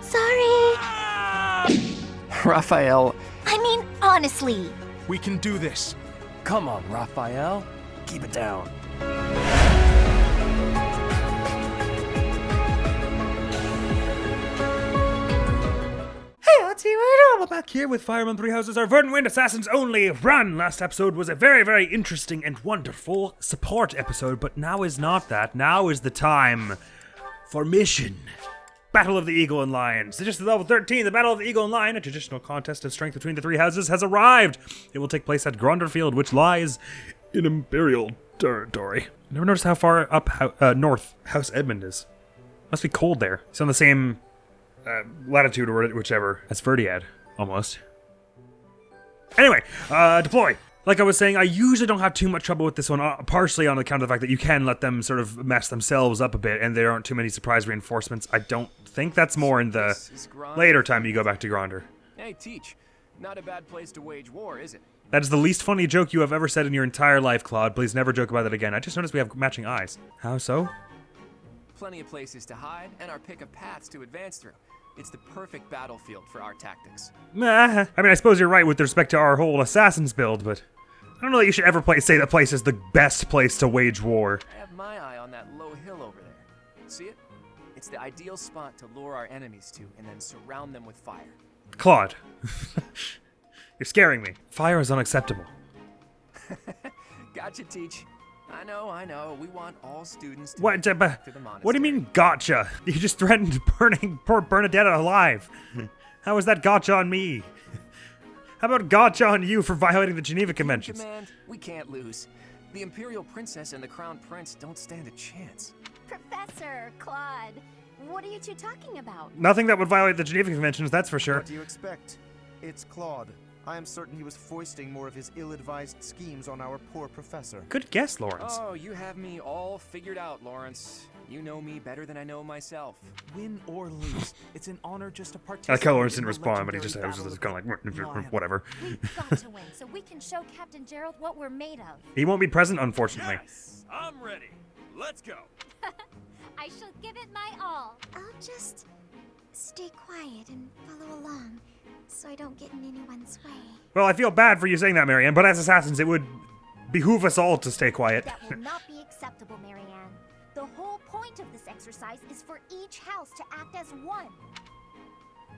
Sorry. Raphael, I mean, honestly. We can do this. come on, Raphael. Keep it down. Hey, let's see what we're back here with Fire Emblem Three Houses, our Verdant Wind Assassins Only run. Last episode was a very, very interesting and wonderful support episode, but now is not that. Now is the time for mission. Battle of the Eagle and Lion. Suggested level 13, the Battle of the Eagle and Lion, a traditional contest of strength between the three houses, has arrived. It will take place at Gronderfield, which lies in Imperial territory. Never noticed how far up north House Edmund is. Must be cold there. It's on the same latitude or whichever as Verdant, almost. Anyway, deploy. Like I was saying, I usually don't have too much trouble with this one, partially on account of the fact that you can let them sort of mess themselves up a bit, and there aren't too many surprise reinforcements. I don't think that's more in the later time you go back to Gronder. Hey, Teach. Not a bad place to wage war, is it? That is the least funny joke you have ever said in your entire life, Claude. Please never joke about that again. I just noticed we have matching eyes. How so? Plenty of places to hide, and our pick of paths to advance through. It's the perfect battlefield for our tactics. I mean, I suppose you're right with respect to our whole Assassin's build, but I don't know that you should ever say that place is the best place to wage war. I have my eye on that low hill over there. See it? It's the ideal spot to lure our enemies to and then surround them with fire. Claude, you're scaring me. Fire is unacceptable. Gotcha, Teach. I know. We want all students to What? to the monastery. What do you mean, gotcha? You just threatened burning poor Bernadette alive. How is that gotcha on me? How about gotcha on you for violating the Geneva Conventions? Command, we can't lose. The Imperial Princess and the Crown Prince don't stand a chance. Professor, Claude, what are you two talking about? Nothing that would violate the Geneva Conventions, that's for sure. What do you expect? It's Claude. I am certain he was foisting more of his ill-advised schemes on our poor professor. Good guess, Lawrence. Oh, you have me all figured out, Lawrence. You know me better than I know myself. Win or lose, it's an honor just to I participate. like how Lawrence in didn't the respond, but he just legendary was battle kind of like, Lion. whatever. We've got to win so we can show Captain Gerald what we're made of. He won't be present, unfortunately. Yes, I'm ready. Let's go. I shall give it my all. I'll just stay quiet and follow along so I don't get in anyone's way. Well, I feel bad for you saying that, Marianne, but as assassins, it would behoove us all to stay quiet. That will not be acceptable, Marianne. The whole point of this exercise is for each house to act as one.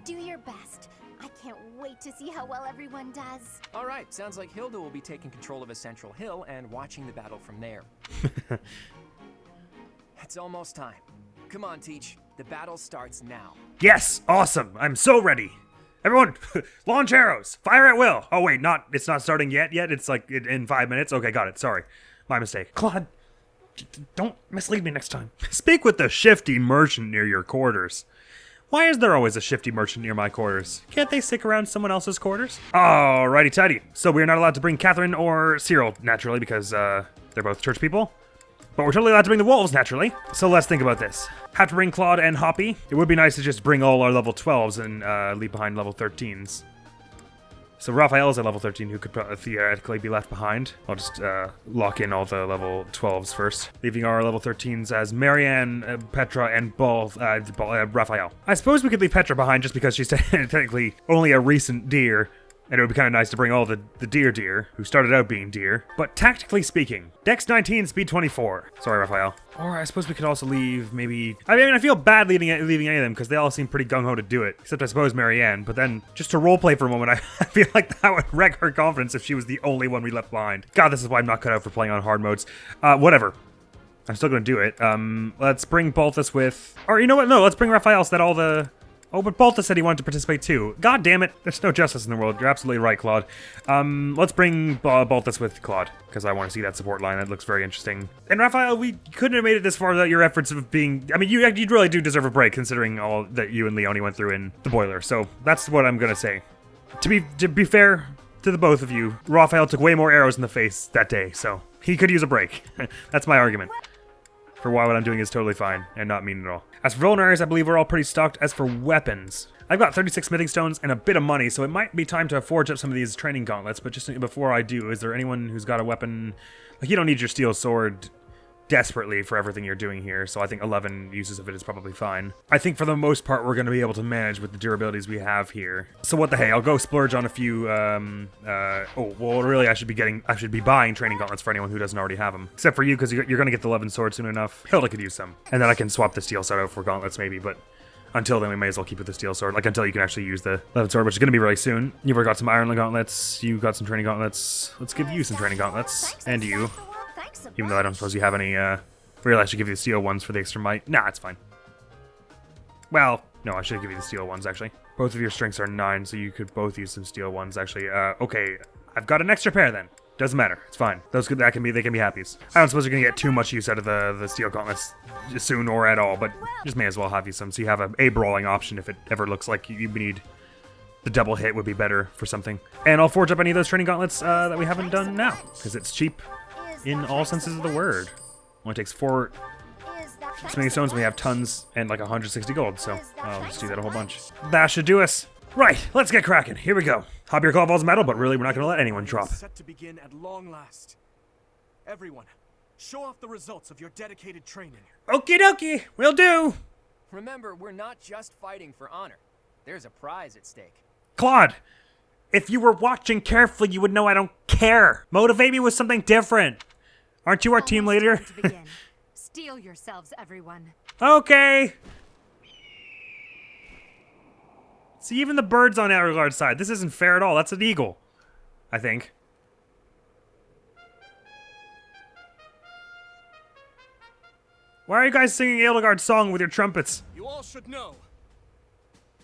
Do your best. I can't wait to see how well everyone does. All right, sounds like Hilda will be taking control of a central hill and watching the battle from there. It's almost time. Come on, Teach. The battle starts now. Yes, awesome. I'm so ready. Everyone, launch arrows. Fire at will. Oh, wait, it's not starting yet. It's like in 5 minutes. Okay, got it. Sorry. My mistake. Claude, don't mislead me next time. Speak with the shifty merchant near your quarters. Why is there always a shifty merchant near my quarters? Can't they stick around someone else's quarters? Alrighty tighty. So we're not allowed to bring Catherine or Cyril, naturally, because they're both church people. But we're totally allowed to bring the wolves, naturally. So let's think about this. Have to bring Claude and Hoppy. It would be nice to just bring all our level 12s and leave behind level 13s. So Raphael is at level 13, who could theoretically be left behind. I'll just lock in all the level 12s first, leaving our level 13s as Marianne, Petra, and both Raphael. I suppose we could leave Petra behind just because she's technically only a recent deer, and it would be kind of nice to bring all the deer who started out being deer. But tactically speaking, Dex 19, Speed 24. Sorry, Raphael. Or I suppose we could also leave maybe... I mean, I feel bad leaving any of them because they all seem pretty gung-ho to do it. Except I suppose Marianne. But then, just to roleplay for a moment, I feel like that would wreck her confidence if she was the only one we left behind. God, this is why I'm not cut out for playing on hard modes. Whatever. I'm still going to do it. Let's bring Balthus with... Or you know what? No, let's bring Raphael so that all the... Oh, but Balthus said he wanted to participate too. God damn it. There's no justice in the world. You're absolutely right, Claude. Let's bring Balthus with Claude, because I want to see that support line. That looks very interesting. And Raphael, we couldn't have made it this far without your efforts of being... I mean, you really do deserve a break, considering all that you and Leonie went through in the boiler. So that's what I'm going to say. To be fair to the both of you, Raphael took way more arrows in the face that day, so he could use a break. That's my argument. For why what I'm doing is totally fine and not mean at all. As for vulneraries, I believe we're all pretty stocked. As for weapons, I've got 36 smithing stones and a bit of money, so it might be time to forge up some of these training gauntlets. But just before I do, is there anyone who's got a weapon? Like, you don't need your steel sword desperately for everything you're doing here, so I think 11 uses of it is probably fine. I think for the most part we're going to be able to manage with the durabilities we have here. So what the hey, I'll go splurge on a few, oh, well really I should be buying training gauntlets for anyone who doesn't already have them. Except for you, because you're going to get the 11 sword soon enough. Hilda could use some. And then I can swap the steel sword out for gauntlets maybe, but until then we may as well keep with the steel sword. Like until you can actually use the 11 sword, which is going to be really soon. You've already got some iron gauntlets, you got some training gauntlets. Let's give you some training gauntlets. And you. Even though I don't suppose you have any, really I should give you the steel ones for the extra might. Nah, it's fine. Well, no, I should give you the steel ones, actually. Both of your strengths are 9, so you could both use some steel ones, actually. Okay, I've got an extra pair, then. Doesn't matter. It's fine. They can be happies. I don't suppose you're gonna get too much use out of the steel gauntlets soon or at all, but just may as well have you some, so you have a brawling option if it ever looks like you need the double hit would be better for something. And I'll forge up any of those training gauntlets that we haven't done now, because it's cheap in all senses of the word. Only takes 4 smithing stones, and we have tons and like 160 gold, so I'll just do that a whole bunch. That should do us. Right, let's get cracking. Here we go. Hop your clawballs metal, but really we're not going to let anyone drop. Set to begin at long last. Everyone, show off the results of your dedicated training. Okie dokie, will do. Remember, we're not just fighting for honor. There's a prize at stake. Claude, if you were watching carefully, you would know I don't care. Motivate me with something different. Aren't you our team leader? Time to begin. Steel yourselves, everyone. Okay. See, even the bird's on EDEL-HARD's side. This isn't fair at all. That's an eagle, I think. Why are you guys singing EDEL-HARD's song with your trumpets? You all should know,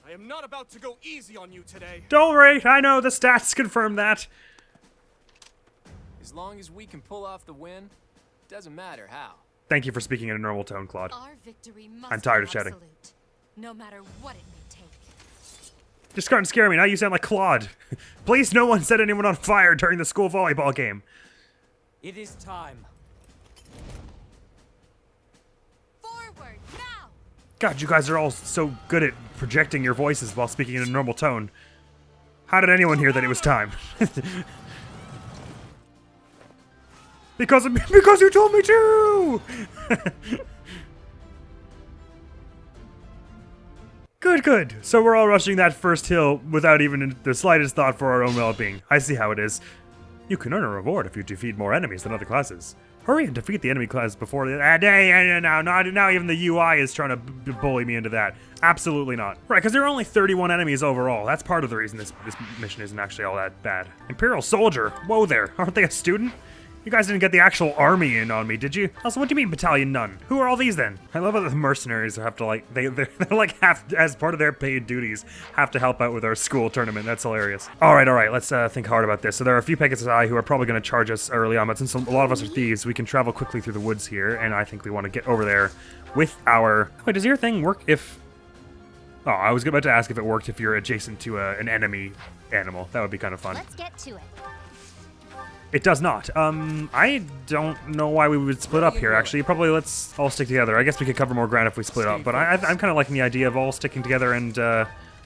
I am not about to go easy on you today. Don't worry, I know the stats confirm that. As long as we can pull off the win, doesn't matter how. Thank you for speaking in a normal tone, Claude. Our victory must I'm tired be of shouting. absolute, no matter what it may take. You're starting to scare me. Now you sound like Claude. Please, no one set anyone on fire during the school volleyball game. It is time. Forward, now! God, you guys are all so good at projecting your voices while speaking in a normal tone. How did anyone hear that it was time? Because you told me to! Good. So we're all rushing that first hill without even the slightest thought for our own well-being. I see how it is. You can earn a reward if you defeat more enemies than other classes. Hurry and defeat the enemy class before the... now even the UI is trying to bully me into that. Absolutely not. Right, because there are only 31 enemies overall. That's part of the reason this mission isn't actually all that bad. Imperial Soldier. Whoa there. Aren't they a student? You guys didn't get the actual army in on me, did you? Also, what do you mean battalion none? Who are all these then? I love how the mercenaries have to like, they're like as part of their paid duties, have to help out with our school tournament. That's hilarious. All right, let's think hard about this. So there are a few Pegasi who are probably going to charge us early on, but since a lot of us are thieves, we can travel quickly through the woods here, and I think we want to get over there with our... Wait, does your thing work if... Oh, I was about to ask if it worked if you're adjacent to an enemy animal. That would be kind of fun. Let's get to it. It does not. I don't know why we would split up here, actually. Probably let's all stick together. I guess we could cover more ground if we split up, but I'm kind of liking the idea of all sticking together and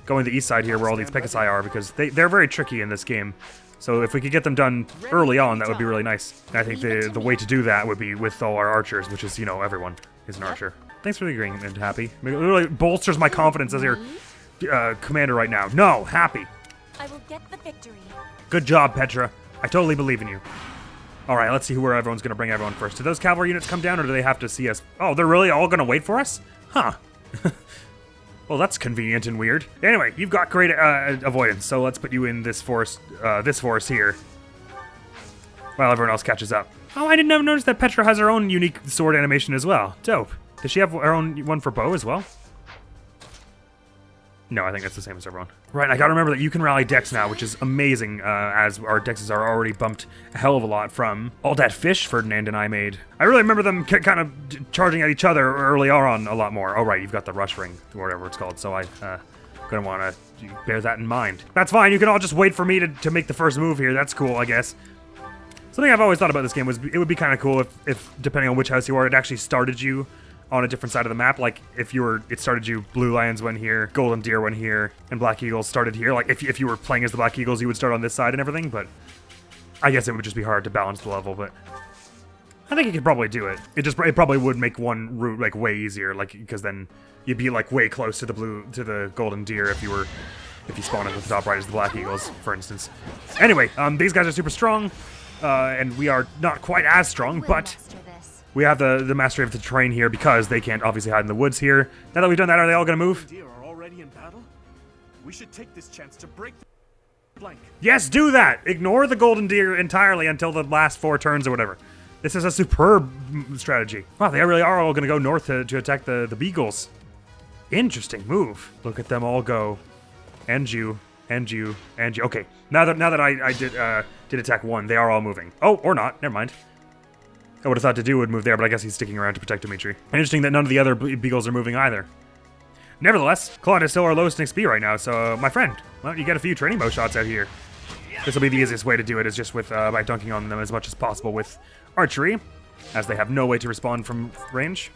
going the east side here where all these Pegasi are, because they're very tricky in this game. So if we could get them done early on, that would be really nice. And I think the way to do that would be with all our archers, which is, you know, everyone is an archer. Thanks for agreeing, and Happy. It really bolsters my confidence as your commander right now. No, Happy. I will get the victory. Good job, Petra. I totally believe in you. All right, let's see where everyone's going to bring everyone first. Do those cavalry units come down, or do they have to see us? Oh, they're really all going to wait for us? Huh. Well, that's convenient and weird. Anyway, you've got great avoidance, so let's put you in this forest here, while everyone else catches up. Oh, I didn't even notice that Petra has her own unique sword animation as well. Dope. Does she have her own one for bow as well? No, I think that's the same as everyone. Right, I gotta remember that you can rally Dex now, which is amazing, as our Dexes are already bumped a hell of a lot from all that fish Ferdinand and I made. I really remember them kind of charging at each other early on a lot more. Oh, right, you've got the rush ring, or whatever it's called, so I'm gonna want to bear that in mind. That's fine, you can all just wait for me to make the first move here. That's cool, I guess. Something I've always thought about this game was it would be kind of cool if, depending on which house you are, it actually started you on a different side of the map. Like if it started you Blue Lions went here, Golden Deer went here, and Black Eagles started here. Like if you were playing as the Black Eagles, you would start on this side and everything, but I guess it would just be hard to balance the level, but I think you could probably do it. It probably would make one route like way easier, like because then you'd be like way close to the golden deer if you spawned at the top right as the black eagles, for instance. Anyway, these guys are super strong, and we are not quite as strong, but we have the mastery of the terrain here because they can't obviously hide in the woods here. Now that we've done that, are they all gonna move? Deer are already in battle. We should take this chance to break the flank. Yes, do that! Ignore the golden deer entirely until the last 4 turns or whatever. This is a superb strategy. Wow, they really are all gonna go north to attack the beagles. Interesting move. Look at them all go. And you, and you, and you. Okay, now that I did attack 1, they are all moving. Oh, or not. Never mind. I would have thought Dedu would move there, but I guess he's sticking around to protect Dimitri. Interesting that none of the other beagles are moving either. Nevertheless, Claude is still our lowest in XP right now, so my friend, well, you get a few training bow shots out here. This will be the easiest way to do it, is just with by dunking on them as much as possible with archery, as they have no way to respond from range.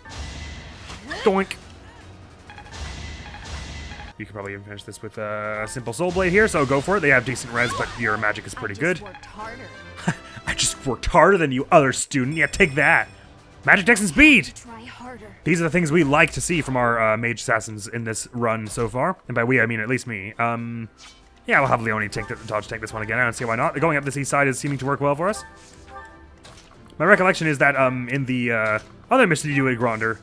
Doink. You could probably even finish this with a simple soul blade here, so go for it. They have decent res, but your magic is pretty good. I just worked harder than you, other student. Yeah, take that. Magic, dex, and speed! Try harder. These are the things we like to see from our mage assassins in this run so far. And by we, I mean at least me. Yeah, we'll have Leone dodge tank this one again. I don't see why not. Going up this east side is seeming to work well for us. My recollection is that in the other mission you do at Gronder,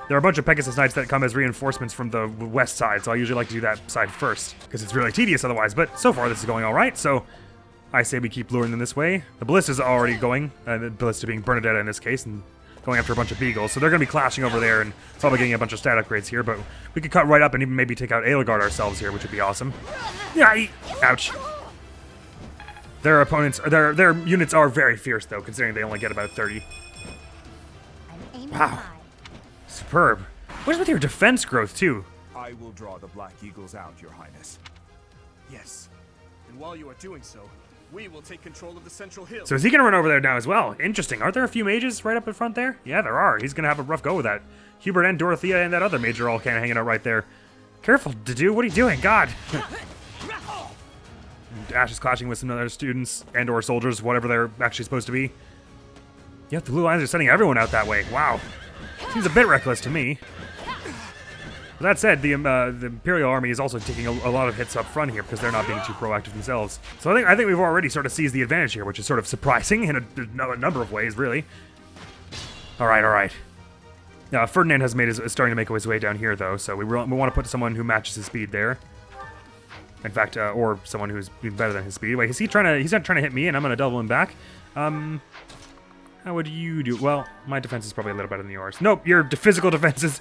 there are a bunch of Pegasus Knights that come as reinforcements from the west side, so I usually like to do that side first, because it's really tedious otherwise, but so far this is going alright, so I say we keep luring them this way. The Ballista's already going, the Ballista being Bernadetta in this case, and going after a bunch of beagles, so they're going to be clashing over there and probably getting a bunch of stat upgrades here, but we could cut right up and even maybe take out EDEL-HARD ourselves here, which would be awesome. Yeah, ouch. Their opponents, their units are very fierce though, considering they only get about 30. Wow. Superb. What's with your defense growth, too? I will draw the Black Eagles out, Your Highness. Yes. And while you are doing so, we will take control of the central hill. So is he going to run over there now as well? Interesting. Aren't there a few mages right up in front there? Yeah, there are. He's going to have a rough go with that. Hubert and Dorothea and that other mage are all kind of hanging out right there. Careful, Dedu. What are you doing? God. Ash is clashing with some other students and or soldiers, whatever they're actually supposed to be. Yep, the blue lines are sending everyone out that way. Wow. Seems a bit reckless to me. With that said, the Imperial Army is also taking a lot of hits up front here because they're not being too proactive themselves. So I think we've already sort of seized the advantage here, which is sort of surprising in a number of ways, really. All right. Now Ferdinand is starting to make his way down here, though, so we want to put someone who matches his speed there. In fact, or someone who's even better than his speed. Wait, he's not trying to hit me, and I'm gonna double him back. How would you do? Well, my defense is probably a little better than yours. Nope, your physical defense is...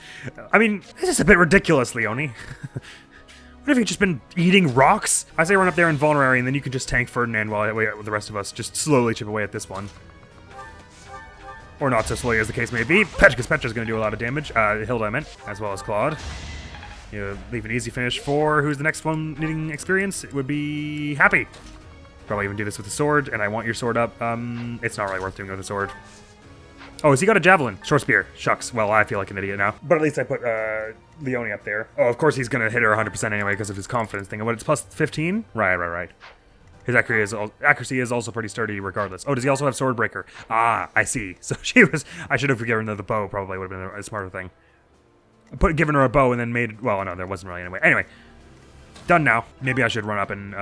I mean, this is a bit ridiculous, Leone. What have you just been eating rocks? I say run up there and vulnerary, and then you can just tank Ferdinand while I wait with the rest of us. Just slowly chip away at this one. Or not so slowly as the case may be. Because Petra's going to do a lot of damage. Hilda, I meant, as well as Claude. You leave an easy finish for who's the next one needing experience. It would be Happy. Probably even do this with the sword, and I want your sword up. It's not really worth doing with the sword. Oh, has he got a javelin? Short spear. Shucks. Well, I feel like an idiot now. But at least I put Leone up there. Oh, of course he's going to hit her 100% anyway because of his confidence thing. What, it's plus 15? Right. His accuracy is also pretty sturdy regardless. Oh, does he also have Swordbreaker? Ah, I see. So I should have given her the bow, probably would have been a smarter thing. Given her a bow and then made... Well, no, there wasn't really anyway. Anyway. Done now. Maybe I should run up and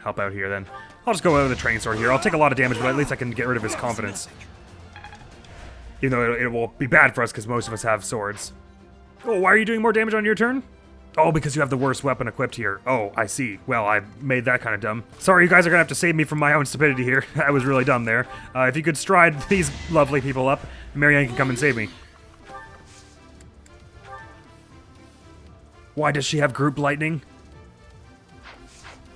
help out here then. I'll just go over the training sword here. I'll take a lot of damage, but at least I can get rid of his confidence. Even though it will be bad for us because most of us have swords. Oh, why are you doing more damage on your turn? Oh, because you have the worst weapon equipped here. Oh, I see. Well, I made that kind of dumb. Sorry, you guys are going to have to save me from my own stupidity here. I was really dumb there. If you could stride these lovely people up, Marianne can come and save me. Why does she have group lightning?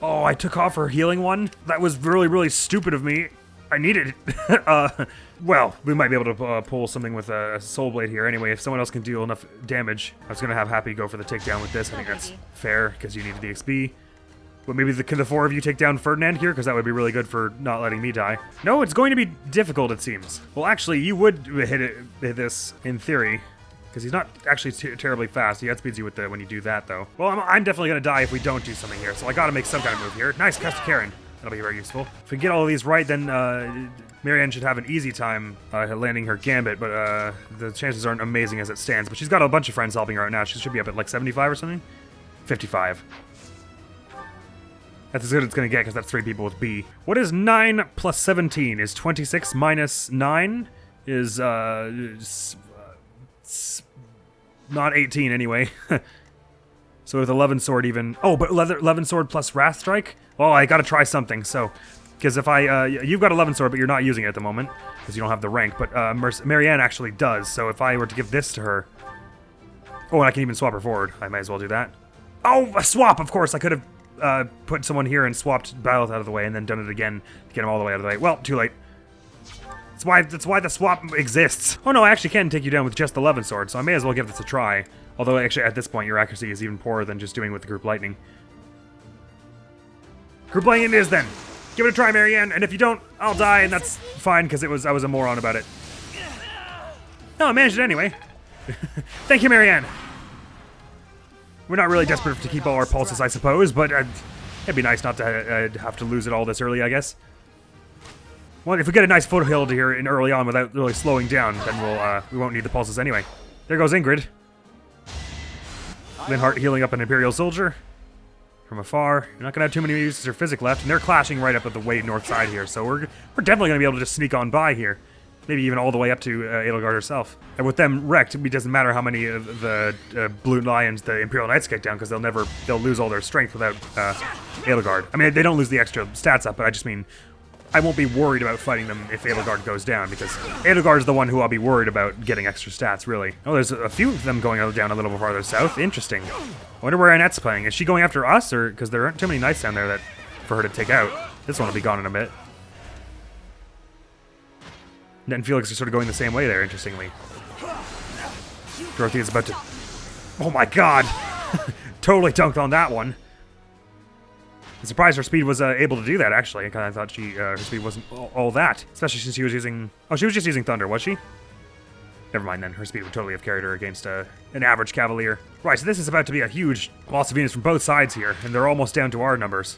Oh, I took off her healing one? That was really, really stupid of me. I needed it. Well, we might be able to pull something with a soul blade here. Anyway, if someone else can deal enough damage, I was going to have Happy go for the takedown with this. I think that's fair, because you needed the XP. But maybe can the 4 of you take down Ferdinand here? Because that would be really good for not letting me die. No, it's going to be difficult, it seems. Well, actually, you would hit this, in theory. Because he's not actually terribly fast. He outspeeds you with when you do that, though. Well, I'm definitely going to die if we don't do something here, so I got to make some kind of move here. Nice, cast Karen. That'll be very useful. If we get all of these right, then Marianne should have an easy time landing her gambit, but the chances aren't amazing as it stands. But she's got a bunch of friends helping her right now. She should be up at like 75 or something? 55. That's as good as it's going to get because that's 3 people with B. What is 9 plus 17? Is 26 minus 9? Is not 18 anyway. So with 11 sword even... Oh, but 11 sword plus Wrath Strike? Well, I gotta try something, so... Because if I... you've got 11 sword, but you're not using it at the moment. Because you don't have the rank. But Marianne actually does, so if I were to give this to her... Oh, and I can even swap her forward. I might as well do that. Oh, a swap, of course! I could have put someone here and swapped Byleth out of the way and then done it again to get him all the way out of the way. Well, too late. That's why the swap exists. Oh no, I actually can take you down with just 11 sword, so I may as well give this a try. Although, actually, at this point, your accuracy is even poorer than just doing with the Group Lightning. Group Lightning it is, then! Give it a try, Marianne, and if you don't, I'll die, and that's fine, because I was a moron about it. No, I managed it anyway. Thank you, Marianne! We're not really desperate to keep all our pulses, I suppose, but it'd be nice not to have to lose it all this early, I guess. Well, if we get a nice foothold here in early on without really slowing down, then we won't need the pulses anyway. There goes Ingrid. Linhardt healing up an Imperial soldier from afar. You're not going to have too many uses of physic left, and they're clashing right up at the way north side here, so we're definitely going to be able to just sneak on by here. Maybe even all the way up to EDEL-HARD herself. And with them wrecked, it doesn't matter how many of the Blue Lions the Imperial Knights kick down, because they'll lose all their strength without EDEL-HARD. I mean, they don't lose the extra stats up, but I just mean I won't be worried about fighting them if EDEL-HARD goes down, because EDEL-HARD is the one who I'll be worried about getting extra stats, really. Oh, there's a few of them going down a little bit farther south. Interesting. I wonder where Annette's playing. Is she going after us, or because there aren't too many knights down there that for her to take out? This one will be gone in a bit. Ned and Felix are sort of going the same way there, interestingly. Dorothy is about to... Oh my god! Totally dunked on that one. I'm surprised her speed was able to do that, actually. I kind of thought her speed wasn't all that. Especially since she was using... Oh, she was just using Thunder, was she? Never mind then. Her speed would totally have carried her against an average Cavalier. Right, so this is about to be a huge loss of units from both sides here, and they're almost down to our numbers.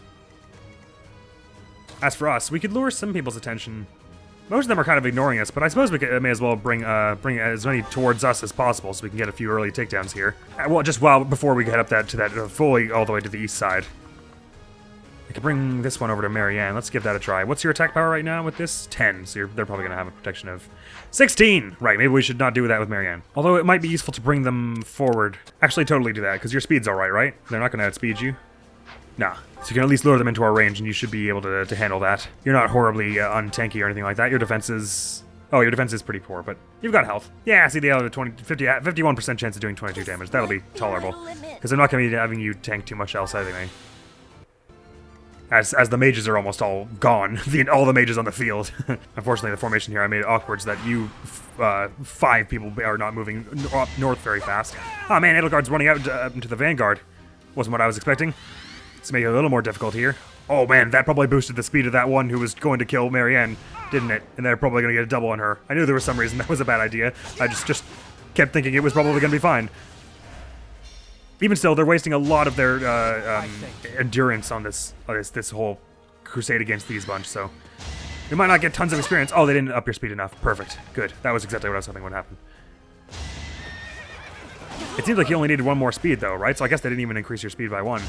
As for us, we could lure some people's attention. Most of them are kind of ignoring us, but I suppose we may as well bring as many towards us as possible so we can get a few early takedowns here. Well, just before we head up to that fully all the way to the east side. I could bring this one over to Marianne. Let's give that a try. What's your attack power right now with this? 10, so they're probably going to have a protection of 16! Right, maybe we should not do that with Marianne. Although it might be useful to bring them forward. Actually, totally do that, because your speed's alright, right? They're not going to outspeed you? Nah. So you can at least lure them into our range, and you should be able to handle that. You're not horribly untanky or anything like that. Your defense is... Oh, your defense is pretty poor, but you've got health. Yeah, see, they have a 51% chance of doing 22 damage. That'll be tolerable. Because I'm not going to be having you tank too much else anyway. As the mages are almost all gone. All the mages on the field. Unfortunately, the formation here I made it awkward so that you 5 people are not moving up north very fast. Oh man, EDEL-HARD's running out into the Vanguard. Wasn't what I was expecting. Let's make it a little more difficult here. Oh man, that probably boosted the speed of that one who was going to kill Marianne, didn't it? And they're probably going to get a double on her. I knew there was some reason that was a bad idea. I just kept thinking it was probably going to be fine. Even still, they're wasting a lot of their endurance on this whole crusade against these bunch, so we might not get tons of experience. Oh, they didn't up your speed enough. Perfect. Good. That was exactly what I was hoping would happen. It seems like you only needed 1 more speed, though, right? So I guess they didn't even increase your speed by 1.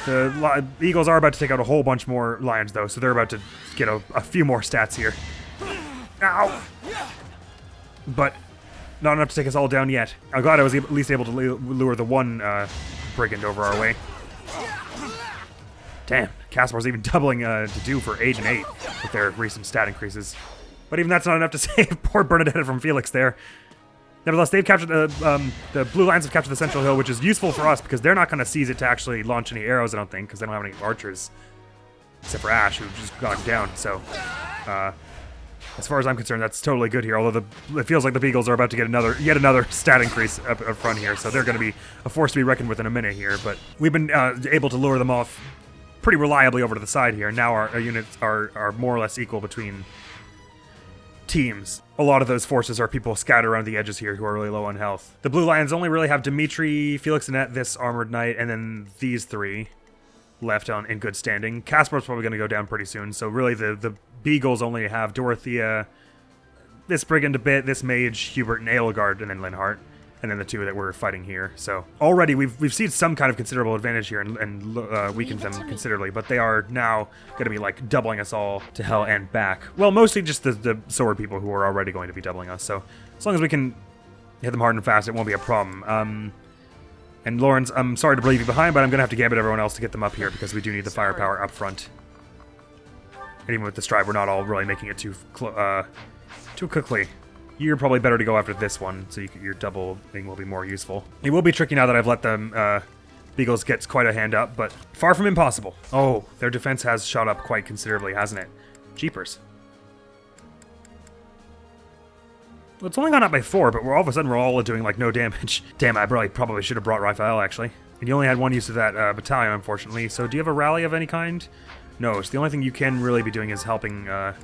The Eagles are about to take out a whole bunch more Lions, though, so they're about to get a few more stats here. Ow! But not enough to take us all down yet. I'm glad I was at least able to lure the one brigand over our way. Damn, Caspar's even doubling to do for 8 and 8 with their recent stat increases. But even that's not enough to save poor Bernadette from Felix there. Nevertheless, they've captured the Blue Lions have captured the Central Hill, which is useful for us because they're not going to seize it to actually launch any arrows, I don't think, because they don't have any archers. Except for Ash, who just got down, so... as far as I'm concerned, that's totally good here, although it feels like the Beagles are about to get yet another stat increase up front here, so they're going to be a force to be reckoned with in a minute here, but we've been able to lure them off pretty reliably over to the side here. Now our units are more or less equal between teams. A lot of those forces are people scattered around the edges here who are really low on health. The Blue Lions only really have Dimitri, Felix Annette, this Armored Knight, and then these 3. left in good standing. Caspar's probably going to go down pretty soon, so really the Beagles only have Dorothea, this Brigand a bit, this Mage, Hubert, and Edelgard, and then Linhardt, and then the two that we're fighting here. So already we've seen some kind of considerable advantage here and weakened them considerably, but they are now going to be like doubling us all to hell and back. Well, mostly just the sword people who are already going to be doubling us, so as long as we can hit them hard and fast, it won't be a problem. And Lawrence, I'm sorry to leave you behind, but I'm going to have to gambit everyone else to get them up here because we do need the firepower up front. And even with the stride, we're not all really making it too quickly. You're probably better to go after this one, so your double thing will be more useful. It will be tricky now that I've let them Beagles get quite a hand up, but far from impossible. Oh, their defense has shot up quite considerably, hasn't it? Jeepers. Well, it's only gone up by 4, but all of a sudden we're all doing, like, no damage. Damn, I probably should have brought Raphael, actually. And you only had one use of that battalion, unfortunately. So do you have a rally of any kind? No, so the only thing you can really be doing is helping out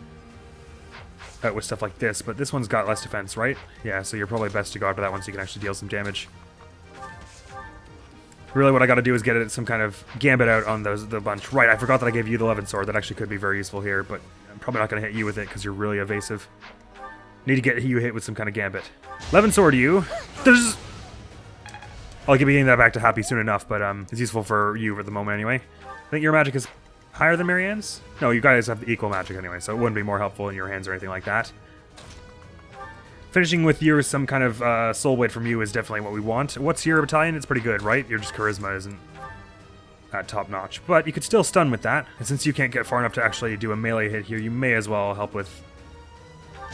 with stuff like this. But this one's got less defense, right? Yeah, so you're probably best to go after that one so you can actually deal some damage. Really what I gotta do is get some kind of gambit out on the bunch. Right, I forgot that I gave you the Levin Sword. That actually could be very useful here, but I'm probably not gonna hit you with it because you're really evasive. Need to get you hit with some kind of gambit. Levin Sword to you. I'll be getting that back to Happy soon enough, but it's useful for you at the moment anyway. I think your magic is higher than Marianne's? No, you guys have equal magic anyway, so it wouldn't be more helpful in your hands or anything like that. Finishing with some kind of soul weight from you is definitely what we want. What's your battalion? It's pretty good, right? Your just charisma isn't at top notch, but you could still stun with that. And since you can't get far enough to actually do a melee hit here, you may as well help with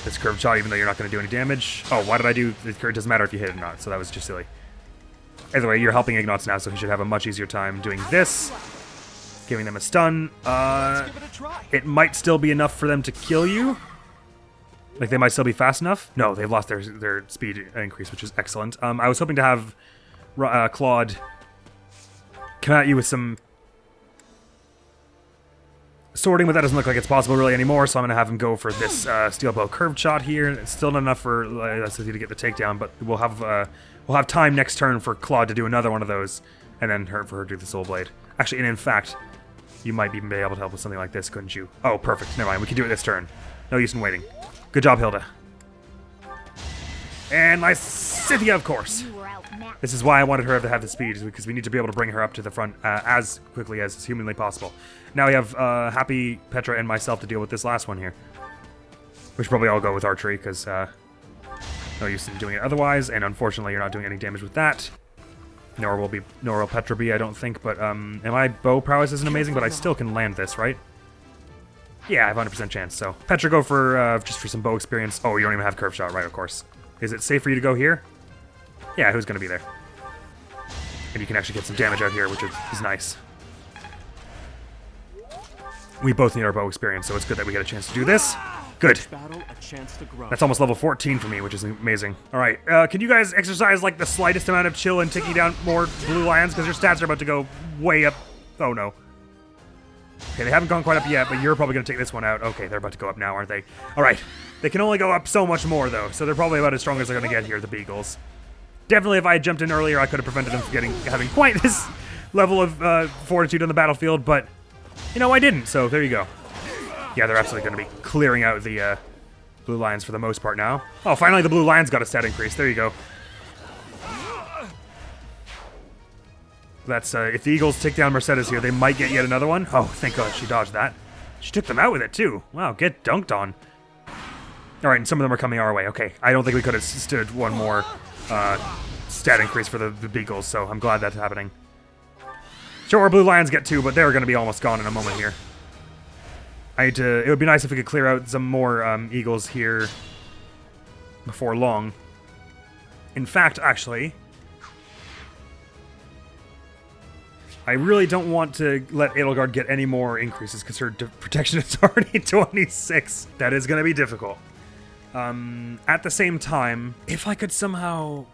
this curved shot, even though you're not going to do any damage. Oh, why did I do... It doesn't matter if you hit it or not, so that was just silly. Either way, you're helping Ignatz now, so he should have a much easier time doing this. Giving them a stun. It might still be enough for them to kill you. Like, they might still be fast enough. No, they've lost their speed increase, which is excellent. I was hoping to have Claude come at you with some sorting, but that doesn't look like it's possible really anymore, so I'm going to have him go for this steel bow curved shot here. It's still not enough for Leslie to get the takedown, but we'll have time next turn for Claude to do another one of those, and then for her to do the soul blade. Actually, and in fact, you might even be able to help with something like this, couldn't you? Oh, perfect. Never mind. We can do it this turn. No use in waiting. Good job, Hilda. And my Cynthia, of course. This is why I wanted her to have the speed, because we need to be able to bring her up to the front as quickly as humanly possible. Now we have Happy, Petra, and myself to deal with this last one here. We should probably all go with archery, because no use in doing it otherwise, and unfortunately you're not doing any damage with that. Nor will Petra be, I don't think, but and my bow prowess isn't amazing, but I still can land this, right? Yeah, I have 100% chance, so. Petra, go for, just for some bow experience. Oh, you don't even have curve shot, right, of course. Is it safe for you to go here? Yeah, who's gonna be there? And you can actually get some damage out here, which is nice. We both need our bow experience, so it's good that we get a chance to do this. Good. That's almost level 14 for me, which is amazing. All right, can you guys exercise like the slightest amount of chill and ticking down more blue lions? Because your stats are about to go way up. Oh, no. Okay, they haven't gone quite up yet, but you're probably going to take this one out. Okay, they're about to go up now, aren't they? All right. They can only go up so much more, though, so they're probably about as strong as they're going to get here, the Beagles. Definitely, if I had jumped in earlier, I could have prevented them from having quite this level of fortitude on the battlefield, but, you know, I didn't, so there you go. Yeah, they're absolutely going to be clearing out the blue lions for the most part now. Oh, finally the blue lions got a stat increase. There you go. That's, if the Eagles take down Mercedes here, they might get yet another one. Oh, thank God she dodged that. She took them out with it, too. Wow, get dunked on. All right, and some of them are coming our way. Okay, I don't think we could have stood one more stat increase for the Beagles, so I'm glad that's happening. Sure, our blue lions get two, but they're going to be almost gone in a moment here. It would be nice if we could clear out some more Eagles here before long. In fact, actually, I really don't want to let Edelgard get any more increases because her protection is already 26. That is going to be difficult. At the same time, if I could somehow...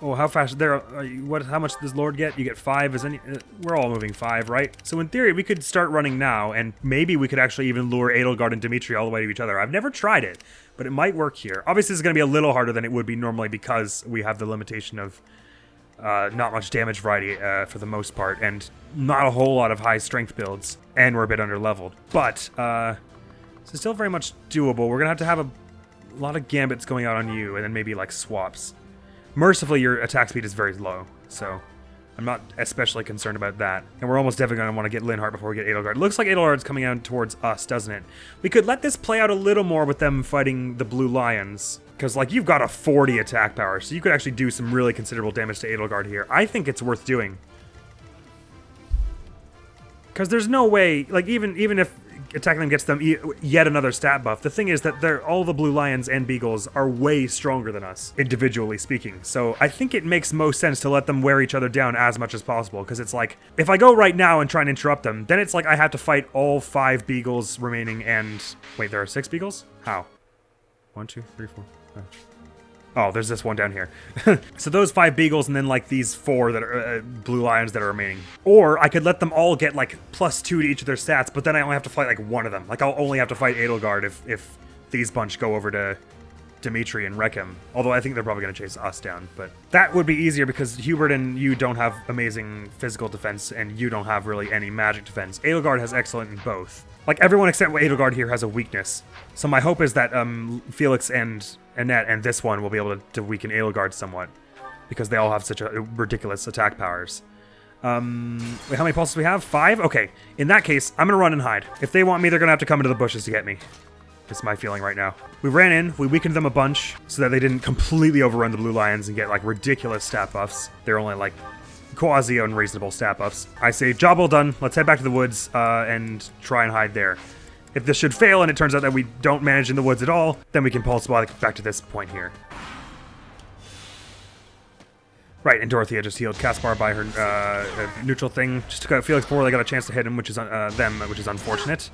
Oh, how fast? How much does Lord get? You get 5. We're all moving 5, right? So in theory, we could start running now, and maybe we could actually even lure Edelgard and Dimitri all the way to each other. I've never tried it, but it might work here. Obviously, it's going to be a little harder than it would be normally because we have the limitation of not much damage variety for the most part, and not a whole lot of high strength builds, and we're a bit under leveled. But it's still very much doable. We're gonna have a lot of gambits going out on you, and then maybe like swaps. Mercifully, your attack speed is very low, so I'm not especially concerned about that. And we're almost definitely going to want to get Linhardt before we get Edelgard. Looks like Edelgard's coming out towards us, doesn't it? We could let this play out a little more with them fighting the Blue Lions. Because, like, you've got a 40 attack power, so you could actually do some really considerable damage to Edelgard here. I think it's worth doing. Because there's no way, like, even if attacking them gets them yet another stat buff, the thing is that all the Blue Lions and Beagles are way stronger than us, individually speaking. So I think it makes most sense to let them wear each other down as much as possible, because it's like, if I go right now and try and interrupt them, then it's like I have to fight all 5 Beagles remaining and... Wait, there are 6 Beagles? How? 1, 2, 3, 4, 5. Oh, there's this one down here. So those 5 Beagles and then like these 4 that are Blue Lions that are remaining. Or I could let them all get like +2 to each of their stats, but then I only have to fight like one of them. Like I'll only have to fight Edelgard if these bunch go over to Dimitri and wreck him. Although I think they're probably going to chase us down. But that would be easier because Hubert and you don't have amazing physical defense and you don't have really any magic defense. Edelgard has excellent in both. Like everyone except Edelgard here has a weakness. So my hope is that Felix and Annette and this one will be able to weaken Edelgard somewhat, because they all have such a ridiculous attack powers. Wait, how many pulses do we have? 5? Okay, in that case, I'm gonna run and hide. If they want me, they're gonna have to come into the bushes to get me. That's my feeling right now. We ran in, we weakened them a bunch so that they didn't completely overrun the Blue Lions and get like ridiculous stat buffs. They're only like quasi-unreasonable stat buffs. I say, job well done, let's head back to the woods and try and hide there. If this should fail and it turns out that we don't manage in the woods at all, then we can pulse back to this point here. Right, and Dorothea just healed Caspar by her neutral thing. Just took out Felix before they got a chance to hit him, which is which is unfortunate.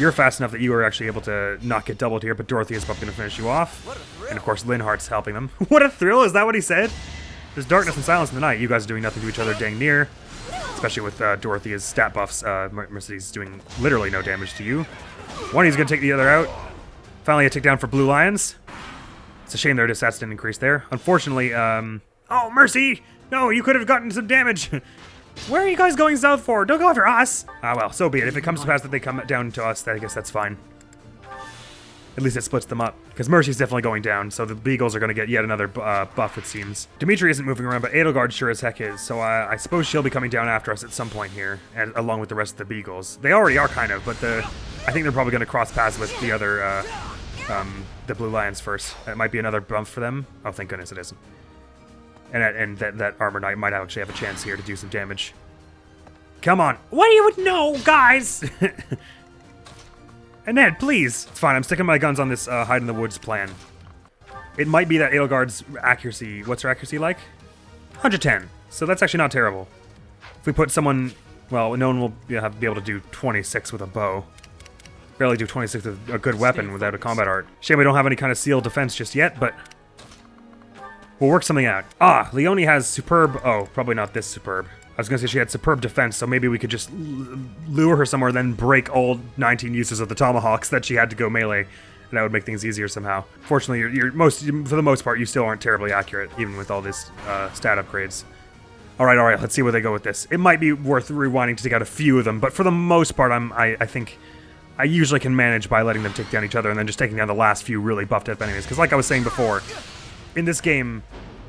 You're fast enough that you were actually able to not get doubled here, but Dorothea's probably going to finish you off. And of course, Linhardt's helping them. What a thrill! Is that what he said? There's darkness and silence in the night. You guys are doing nothing to each other dang near. Especially with Dorothea's stat buffs. Mercedes doing literally no damage to you. One, he's going to take the other out. Finally a takedown for Blue Lions. It's a shame their stats didn't increase there. Unfortunately, oh, Mercy! No, you could have gotten some damage. Where are you guys going south for? Don't go after us! Ah, well, so be it. If it comes to pass that they come down to us, then I guess that's fine. At least it splits them up. Because Mercy's definitely going down, so the Beagles are going to get yet another buff, it seems. Dimitri isn't moving around, but Edelgard sure as heck is, so I suppose she'll be coming down after us at some point here, and along with the rest of the Beagles. They already are, kind of, but I think they're probably going to cross paths with the other, the Blue Lions first. That might be another bump for them. Oh, thank goodness it isn't. And that Armor Knight might actually have a chance here to do some damage. Come on. What do you know, guys? Annette, please. It's fine. I'm sticking my guns on this hide in the woods plan. It might be that Edelgard's accuracy... What's her accuracy like? 110. So that's actually not terrible. If we put someone... Well, no one will be able to do 26 with a bow. Barely do 26 with a good weapon without a combat art. Shame we don't have any kind of sealed defense just yet, but... We'll work something out. Ah, Leonie has superb... Oh, probably not this superb. I was going to say she had superb defense, so maybe we could just lure her somewhere, then break all 19 uses of the tomahawks that she had to go melee, and that would make things easier somehow. Fortunately, for the most part, you still aren't terribly accurate, even with all this stat upgrades. All right, let's see where they go with this. It might be worth rewinding to take out a few of them, but for the most part, I think I usually can manage by letting them take down each other and then just taking down the last few really buffed up enemies. Because like I was saying before, in this game,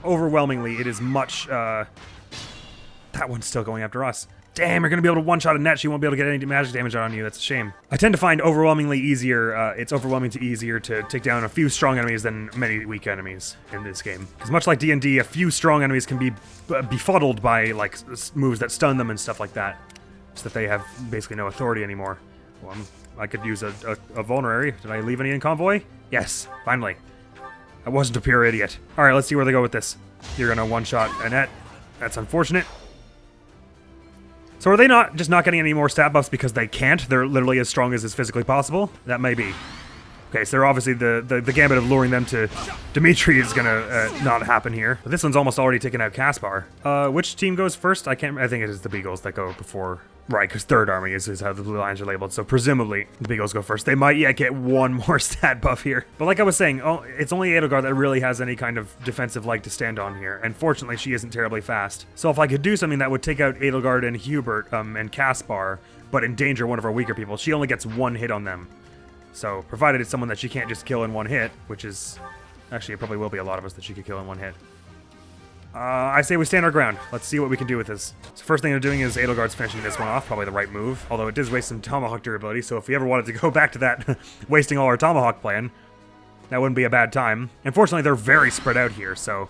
overwhelmingly, it is much... That one's still going after us. Damn, you're going to be able to one-shot Annette. She won't be able to get any magic damage on you. That's a shame. I tend to find it's overwhelmingly easier to take down a few strong enemies than many weak enemies in this game. Because much like D&D, a few strong enemies can be befuddled by like moves that stun them and stuff like that. So that they have basically no authority anymore. Well, I could use a vulnerary. Did I leave any in convoy? Yes, finally. I wasn't a pure idiot. All right, let's see where they go with this. You're going to one-shot Annette. That's unfortunate. So are they not getting any more stat buffs because they can't? They're literally as strong as is physically possible? That may be. Okay, so obviously the gambit of luring them to Dimitri is gonna not happen here. But this one's almost already taken out Caspar. Which team goes first? I think it is the Beagles that go before. Right, because Third Army is how the blue lines are labeled, so presumably the Beagles go first. They might yet get one more stat buff here. But like I was saying, it's only Edelgard that really has any kind of defensive leg to stand on here, and fortunately she isn't terribly fast. So if I could do something that would take out Edelgard and Hubert and Caspar, but endanger one of our weaker people, she only gets one hit on them. So provided it's someone that she can't just kill in one hit, which is... Actually, it probably will be a lot of us that she could kill in one hit. I say we stand our ground. Let's see what we can do with this. So first thing I'm doing is Edelgard's finishing this one off. Probably the right move. Although it does waste some Tomahawk durability, so if we ever wanted to go back to that wasting all our Tomahawk plan, that wouldn't be a bad time. Unfortunately, they're very spread out here, so...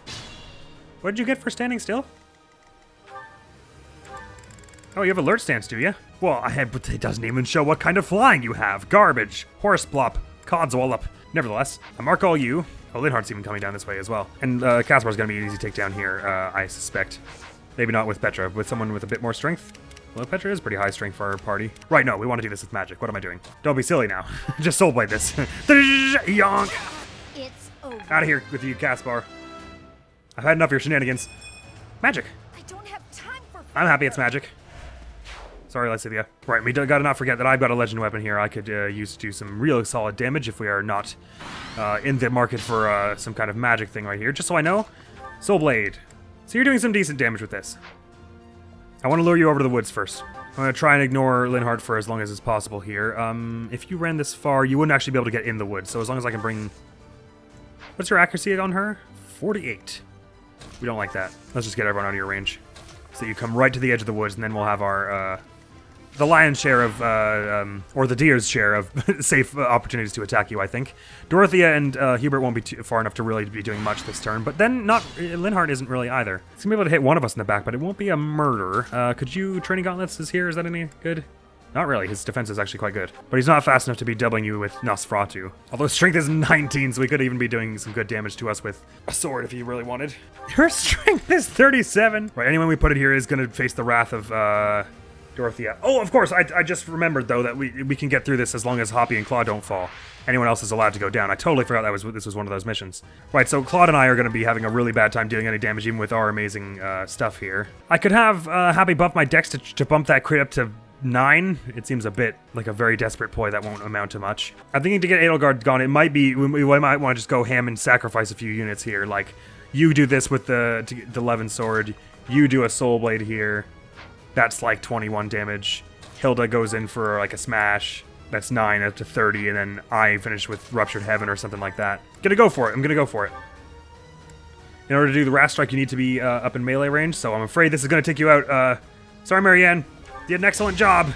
What did you get for standing still? Oh, you have alert stance, do you? Well, but it doesn't even show what kind of flying you have. Garbage. Horse plop. Codswallop. Nevertheless, I mark all you. Oh, Linhardt's even coming down this way as well. And Caspar's going to be an easy takedown here, I suspect. Maybe not with Petra, with someone with a bit more strength. Well, Petra is pretty high strength for our party. Right, no, we want to do this with magic. What am I doing? Don't be silly now. Just soul blade this. Yonk! It's over. Out of here with you, Caspar. I've had enough of your shenanigans. Magic. I don't have time for... I'm happy it's magic. Sorry, Lysithia. Right, we gotta not forget that I've got a legend weapon here I could use to do some real solid damage if we are not in the market for some kind of magic thing right here. Just so I know. Soul Blade. So you're doing some decent damage with this. I want to lure you over to the woods first. I'm going to try and ignore Linhardt for as long as is possible here. If you ran this far, you wouldn't actually be able to get in the woods. So as long as I can bring... What's your accuracy on her? 48. We don't like that. Let's just get everyone out of your range. So you come right to the edge of the woods, and then we'll have our... the lion's share of, or the deer's share of safe opportunities to attack you, I think. Dorothea and Hubert won't be too far enough to really be doing much this turn, but then Linhardt isn't really either. It's gonna be able to hit one of us in the back, but it won't be a murder. Could you, Training Gauntlets is here, is that any good? Not really, his defense is actually quite good. But he's not fast enough to be doubling you with Nosferatu. Although strength is 19, so he could even be doing some good damage to us with a sword if he really wanted. Her strength is 37! Right, anyone we put it here is gonna face the wrath of, Dorothea. Oh, of course, I just remembered, though, that we can get through this as long as Hoppy and Claude don't fall. Anyone else is allowed to go down. I totally forgot this was one of those missions. Right, so Claude and I are going to be having a really bad time dealing any damage, even with our amazing stuff here. I could have Happy buff my dex to bump that crit up to 9. It seems a bit like a very desperate ploy that won't amount to much. I'm thinking to get Edelgard gone, it might be, we might want to just go ham and sacrifice a few units here. Like, you do this with the Levin sword, you do a soul blade here. That's like 21 damage. Hilda goes in for like a smash. That's 9 up to 30, and then I finish with Ruptured Heaven or something like that. Gonna go for it. I'm gonna go for it. In order to do the Wrath Strike, you need to be up in melee range, so I'm afraid this is gonna take you out. Sorry, Marianne. You did an excellent job.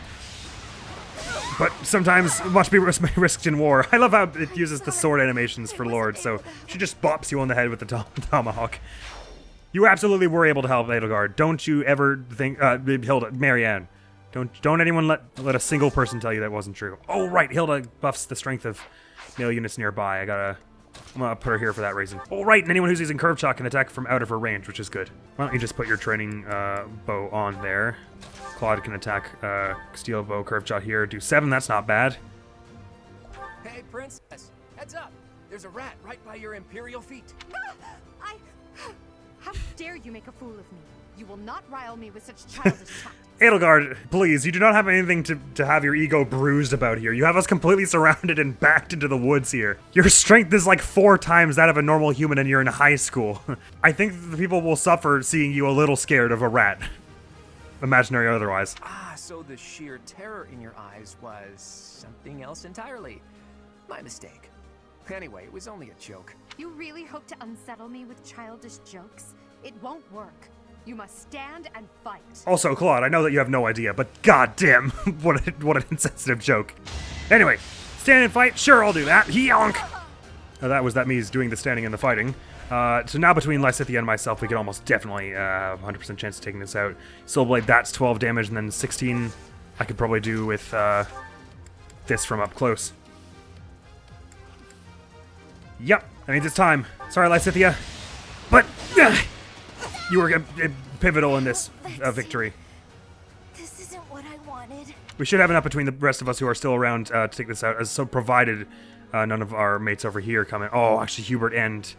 But sometimes much be risked in war. I love how it uses the sword animations for Lord, so she just bops you on the head with the tomahawk. You absolutely were able to help Edelgard. Don't you ever think, Hilda, Marianne. Don't anyone let a single person tell you that wasn't true. Oh, right, Hilda buffs the strength of male units nearby. I'm gonna put her here for that reason. Oh, right, and anyone who's using Curve Shot can attack from out of her range, which is good. Why don't you just put your training bow on there. Claude can attack Steel Bow, Curve Shot here, do 7, that's not bad. Hey, Princess, heads up. There's a rat right by your Imperial feet. How dare you make a fool of me? You will not rile me with such childish tactics. Edelgard, please, you do not have anything to have your ego bruised about here. You have us completely surrounded and backed into the woods here. Your strength is like 4 times that of a normal human and you're in high school. I think the people will suffer seeing you a little scared of a rat. Imaginary or otherwise. Ah, so the sheer terror in your eyes was something else entirely. My mistake. Anyway, it was only a joke. You really hope to unsettle me with childish jokes? It won't work. You must stand and fight. Also, Claude, I know that you have no idea, but goddamn, what an insensitive joke. Anyway, stand and fight? Sure, I'll do that. Yonk! That me doing the standing and the fighting. So now between Lysithia and myself, we can almost definitely have 100% chance of taking this out. Soul Blade, that's 12 damage, and then 16 I could probably do with this from up close. Yep, that means it's time. Sorry, Lysithia, but you were pivotal in this victory. This isn't what I wanted. We should have enough between the rest of us who are still around to take this out, as so provided none of our mates over here come in. Oh, actually, Hubert and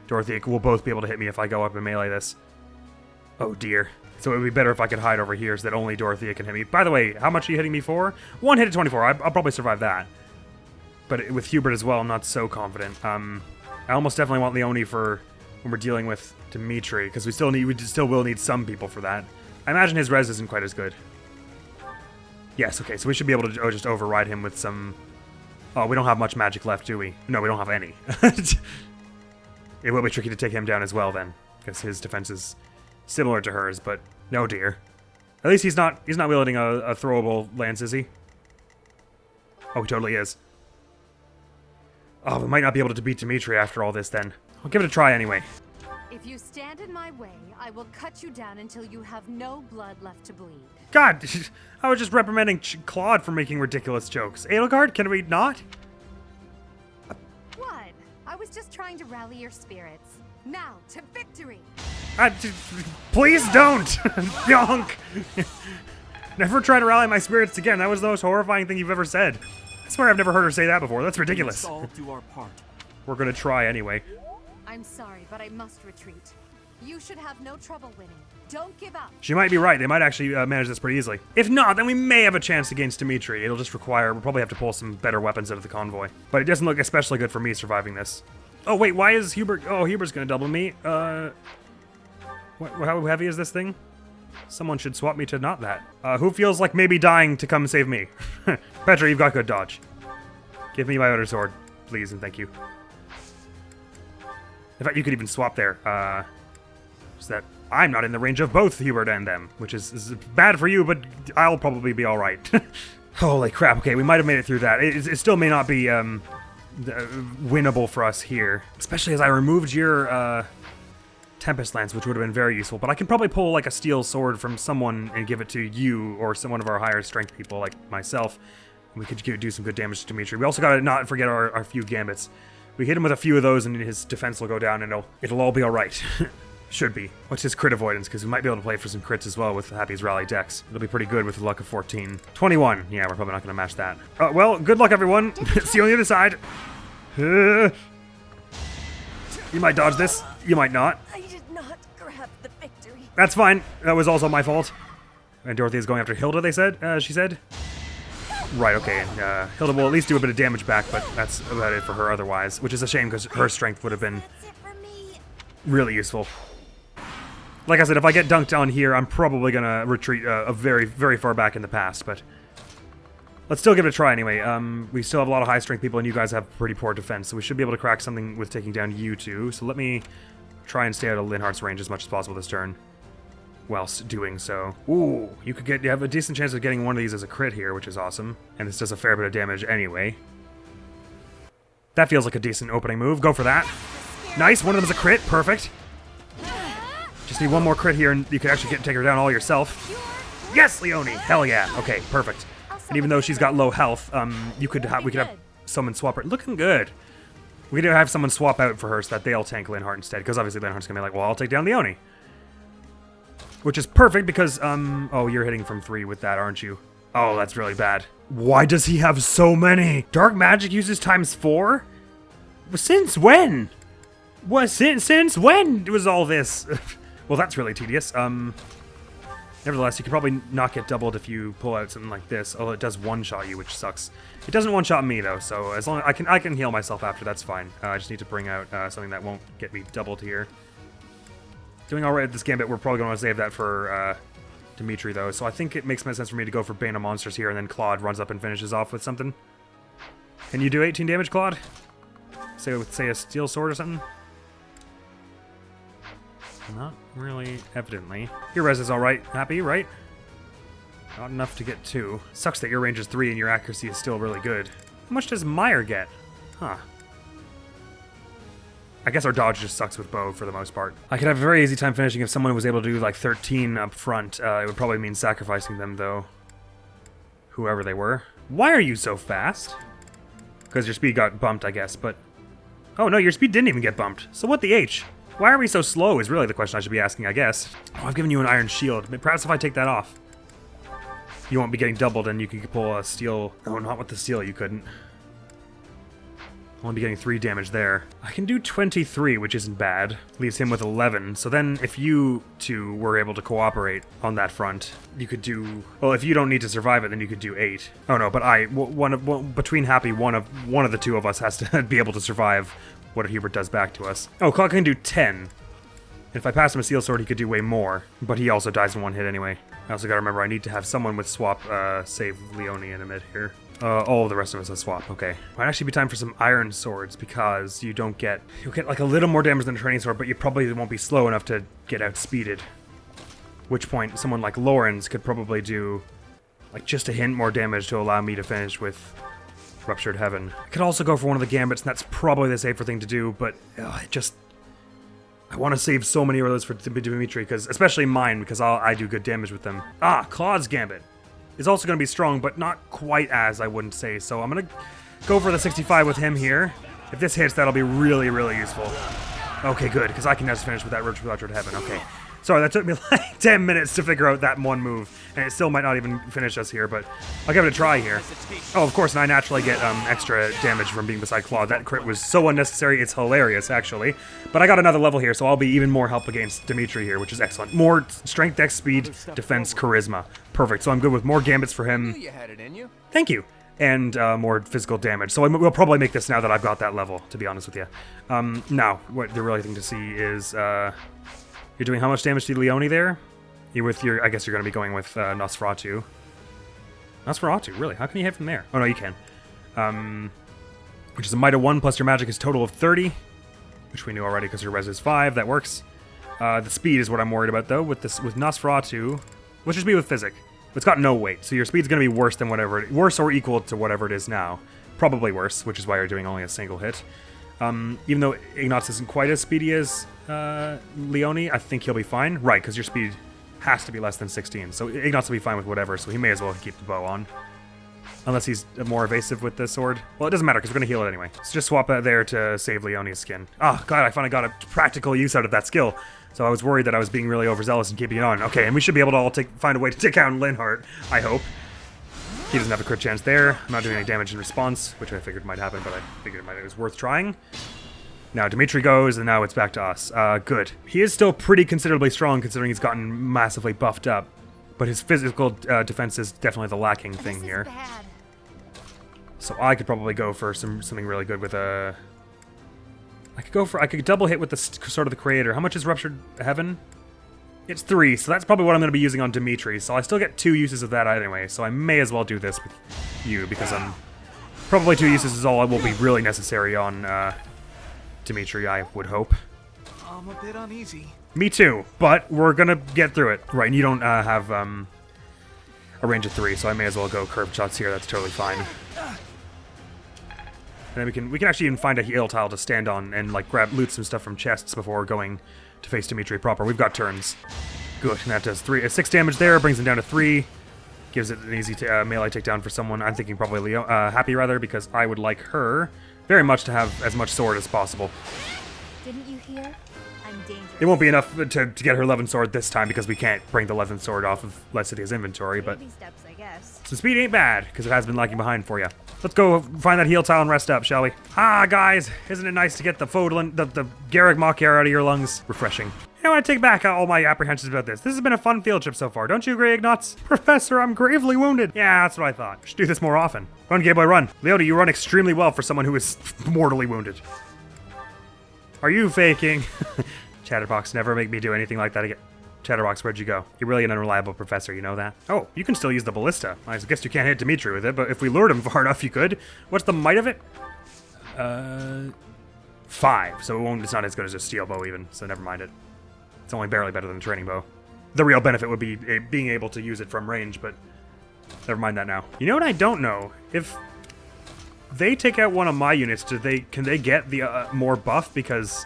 Dorothea will both be able to hit me if I go up and melee this. Oh, dear. So it would be better if I could hide over here so that only Dorothea can hit me. By the way, how much are you hitting me for? 1 hit at 24. I'll probably survive that. But with Hubert as well, I'm not so confident. I almost definitely want Leone for when we're dealing with Dimitri, because we still will need some people for that. I imagine his res isn't quite as good. Yes, okay, so we should be able to just override him with some... Oh, we don't have much magic left, do we? No, we don't have any. It will be tricky to take him down as well, then, because his defense is similar to hers, but no dear. At least he's not wielding a throwable lance, is he? Oh, he totally is. Oh, we might not be able to beat Dimitri after all this, then. I'll give it a try anyway. If you stand in my way, I will cut you down until you have no blood left to bleed. God, I was just reprimanding Claude for making ridiculous jokes. EDEL-HARD, can we not? What? I was just trying to rally your spirits. Now, to victory! Please don't! Yonk! Never try to rally my spirits again. That was the most horrifying thing you've ever said. I swear I've never heard her say that before. That's ridiculous. We must all do our part. We're gonna try anyway. I'm sorry, but I must retreat. You should have no trouble winning. Don't give up. She might be right. They might actually manage this pretty easily. If not, then we may have a chance against Dimitri. It'll just require... We'll probably have to pull some better weapons out of the convoy. But it doesn't look especially good for me surviving this. Oh, wait, why is Hubert... Oh, Hubert's gonna double me. How heavy is this thing? Someone should swap me to not that. Who feels like maybe dying to come save me? Petra, you've got good dodge. Give me my other sword, please, and thank you. In fact, you could even swap there. So that I'm not in the range of both Hubert and them, which is bad for you, but I'll probably be all right. Holy crap! Okay, we might have made it through that. It still may not be winnable for us here, especially as I removed your Tempest Lance, which would have been very useful. But I can probably pull like a steel sword from someone and give it to you or one of our higher strength people, like myself. We could do some good damage to Dimitri. We also got to not forget our few gambits. We hit him with a few of those, and his defense will go down, and it'll all be all right. Should be. What's his crit avoidance? Because we might be able to play for some crits as well with Happy's Rally Dex. It'll be pretty good with the luck of 14. 21. Yeah, we're probably not going to match that. Well, good luck, everyone. See you on the other side. You might dodge this. You might not. I did not grab the victory. That's fine. That was also my fault. And Dorothy is going after Hilda, she said. Right, okay, and Hilda will at least do a bit of damage back, but that's about it for her otherwise, which is a shame because her strength would have been really useful. Like I said, if I get dunked on here, I'm probably going to retreat a very, very far back in the past, but let's still give it a try anyway. We still have a lot of high strength people, and you guys have pretty poor defense, so we should be able to crack something with taking down you two. So let me try and stay out of Linhardt's range as much as possible this turn. Whilst doing so. Ooh, you have a decent chance of getting one of these as a crit here, which is awesome. And this does a fair bit of damage anyway. That feels like a decent opening move. Go for that. Nice, one of them is a crit. Perfect. Just need one more crit here, and you can actually take her down all yourself. Yes, Leone! Hell yeah. Okay, perfect. And even though she's got low health, we could have someone swap her. Looking good. We could have someone swap out for her so that they'll tank Linhardt instead, because obviously Linhardt's gonna be like, well, I'll take down Leone. Which is perfect because, oh, you're hitting from 3 with that, aren't you? Oh, that's really bad. Why does he have so many? Dark magic uses ×4? Since when? Since when was all this? Well, that's really tedious. Nevertheless, you can probably not get doubled if you pull out something like this. Oh, it does one-shot you, which sucks. It doesn't one-shot me, though, so as long as I can heal myself after, that's fine. I just need to bring out something that won't get me doubled here. Doing alright at this gambit, we're probably going to save that for Dimitri, though. So I think it makes more sense for me to go for Bane of Monsters here, and then Claude runs up and finishes off with something. Can you do 18 damage, Claude? Say with, say, a steel sword or something? Not really, evidently. Your res is alright. Happy, right? Not enough to get 2. Sucks that your range is 3 and your accuracy is still really good. How much does Meyer get? Huh. I guess our dodge just sucks with bow for the most part. I could have a very easy time finishing if someone was able to do like 13 up front. It would probably mean sacrificing them though. Whoever they were. Why are you so fast? Because your speed got bumped, I guess, but... Oh no, your speed didn't even get bumped. So what the H? Why are we so slow is really the question I should be asking, I guess. Oh, I've given you an iron shield. Perhaps if I take that off, you won't be getting doubled and you can pull a steel... Oh, not with the steel, you couldn't. Only be getting 3 damage there. I can do 23, which isn't bad. Leaves him with 11. So then if you two were able to cooperate on that front, you could do... Well, if you don't need to survive it, then you could do 8. Oh no, but between Happy, one of the two of us has to be able to survive what Hubert does back to us. Oh, Claude can do 10. If I pass him a Seal Sword, he could do way more. But he also dies in 1 hit anyway. I also gotta remember I need to have someone with swap save Leone in a minute here. All of the rest of us have swap. Okay. Might actually be time for some iron swords because you'll get like a little more damage than a training sword, but you probably won't be slow enough to get outspeeded. Which point someone like Lawrence could probably do like just a hint more damage to allow me to finish with Ruptured Heaven. I could also go for one of the gambits, and that's probably the safer thing to do, but I want to save so many of those for Dimitri, because especially mine, because I do good damage with them. Ah, Claude's Gambit is also going to be strong, but not quite as, I wouldn't say. So I'm going to go for the 65 with him here. If this hits, that'll be really, really useful. Okay, good, because I can just finish with that Ruptured Heaven. Okay. Sorry, that took me like 10 minutes to figure out that one move, and it still might not even finish us here, but I'll give it a try here. Oh, of course, and I naturally get extra damage from being beside Claude. That crit was so unnecessary, it's hilarious, actually. But I got another level here, so I'll be even more help against Dimitri here, which is excellent. More strength, dex, speed, defense, charisma. Perfect, so I'm good with more gambits for him. You had it in you. Thank you. And more physical damage. So we'll probably make this now that I've got that level, to be honest with you. Now, what the really thing to see is... You're doing how much damage to Leone there? You're with your... I guess you're going to be going with Nosferatu. Nosferatu, really? How can you hit from there? Oh, no, you can. Which is a might of 1 plus your magic is total of 30. Which we knew already because your res is 5. That works. The speed is what I'm worried about, though. With Nosferatu... Let's just be with Physic. It's got no weight, so your speed's going to be worse than whatever... Worse or equal to whatever it is now. Probably worse, which is why you're doing only a single hit. Even though Ignatz isn't quite as speedy as Leone, I think he'll be fine. Right, because your speed has to be less than 16. So Ignatz will be fine with whatever, so he may as well keep the bow on. Unless he's more evasive with the sword. Well, it doesn't matter, because we're going to heal it anyway. So just swap that there to save Leone's skin. Oh, God, I finally got a practical use out of that skill. So I was worried that I was being really overzealous and keeping it on. Okay, and we should be able to all find a way to take out Linhardt, I hope. He doesn't have a crit chance there. I'm not doing any damage in response, which I figured might happen, but I figured it was worth trying. Now Dimitri goes, and now it's back to us. Good. He is still pretty considerably strong, considering he's gotten massively buffed up. But his physical defense is definitely the lacking thing here. Bad. So I could probably go for something really good with a... I could double hit with the Sword of the Creator. How much is Ruptured Heaven? It's 3, so that's probably what I'm going to be using on Dimitri. So I still get 2 uses of that anyway, so I may as well do this with you, because I'm... Probably 2 uses is all that will be really necessary on Dimitri, I would hope. I'm a bit uneasy. Me too, but we're going to get through it. Right, and you don't have a range of 3, so I may as well go curved shots here. That's totally fine. And then we can actually even find a heal tile to stand on and like loot some stuff from chests before going to face Dimitri proper. We've got turns. Good, and that does 6 damage there, brings him down to 3. Gives it an easy melee takedown for someone. I'm thinking probably Happy, rather, because I would like her very much to have as much sword as possible. Didn't you hear? I'm dangerous. It won't be enough to get her 11th sword this time because we can't bring the 11th sword off of Lecidia's inventory, but... Baby steps, I guess. So speed ain't bad, because it has been lagging behind for you. Let's go find that heal tile and rest up, shall we? Ah, guys, isn't it nice to get the Fodlan, the Garrick mock air out of your lungs? Refreshing. I want to take back all my apprehensions about this. This has been a fun field trip so far. Don't you agree, Ignatz? Professor, I'm gravely wounded. Yeah, that's what I thought. We should do this more often. Run, gay boy, run. Leota, you run extremely well for someone who is mortally wounded. Are you faking? Chatterbox, never make me do anything like that again. Chatterbox, where'd you go? You're really an unreliable professor, you know that? Oh, you can still use the ballista. I guess you can't hit Dimitri with it, but if we lured him far enough, you could. What's the might of it? 5, so it's not as good as a steel bow even, so never mind it. It's only barely better than a training bow. The real benefit would be being able to use it from range, but never mind that now. You know what I don't know? If they take out one of my units, can they get the more buff? Because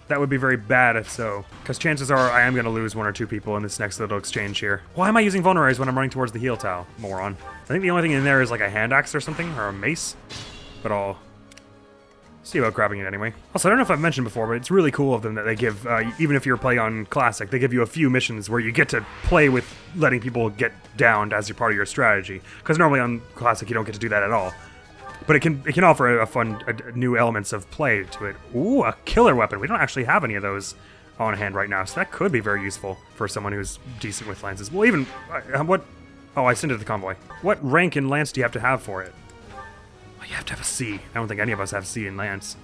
that would be very bad if so. Because chances are I am going to lose 1 or 2 people in this next little exchange here. Why am I using vulneraries when I'm running towards the heal tile? Moron. I think the only thing in there is like a hand axe or something, or a mace. But I'll see about grabbing it anyway. Also, I don't know if I've mentioned before, but it's really cool of them that they give, even if you're playing on Classic, they give you a few missions where you get to play with letting people get downed as your part of your strategy. Because normally on Classic you don't get to do that at all. But it can offer a fun new elements of play to it. Ooh, a killer weapon. We don't actually have any of those on hand right now, so that could be very useful for someone who's decent with lances. Well, even what? Oh, I sent it to the convoy. What rank in lance do you have to have for it? Well, you have to have a C. I don't think any of us have C in lance.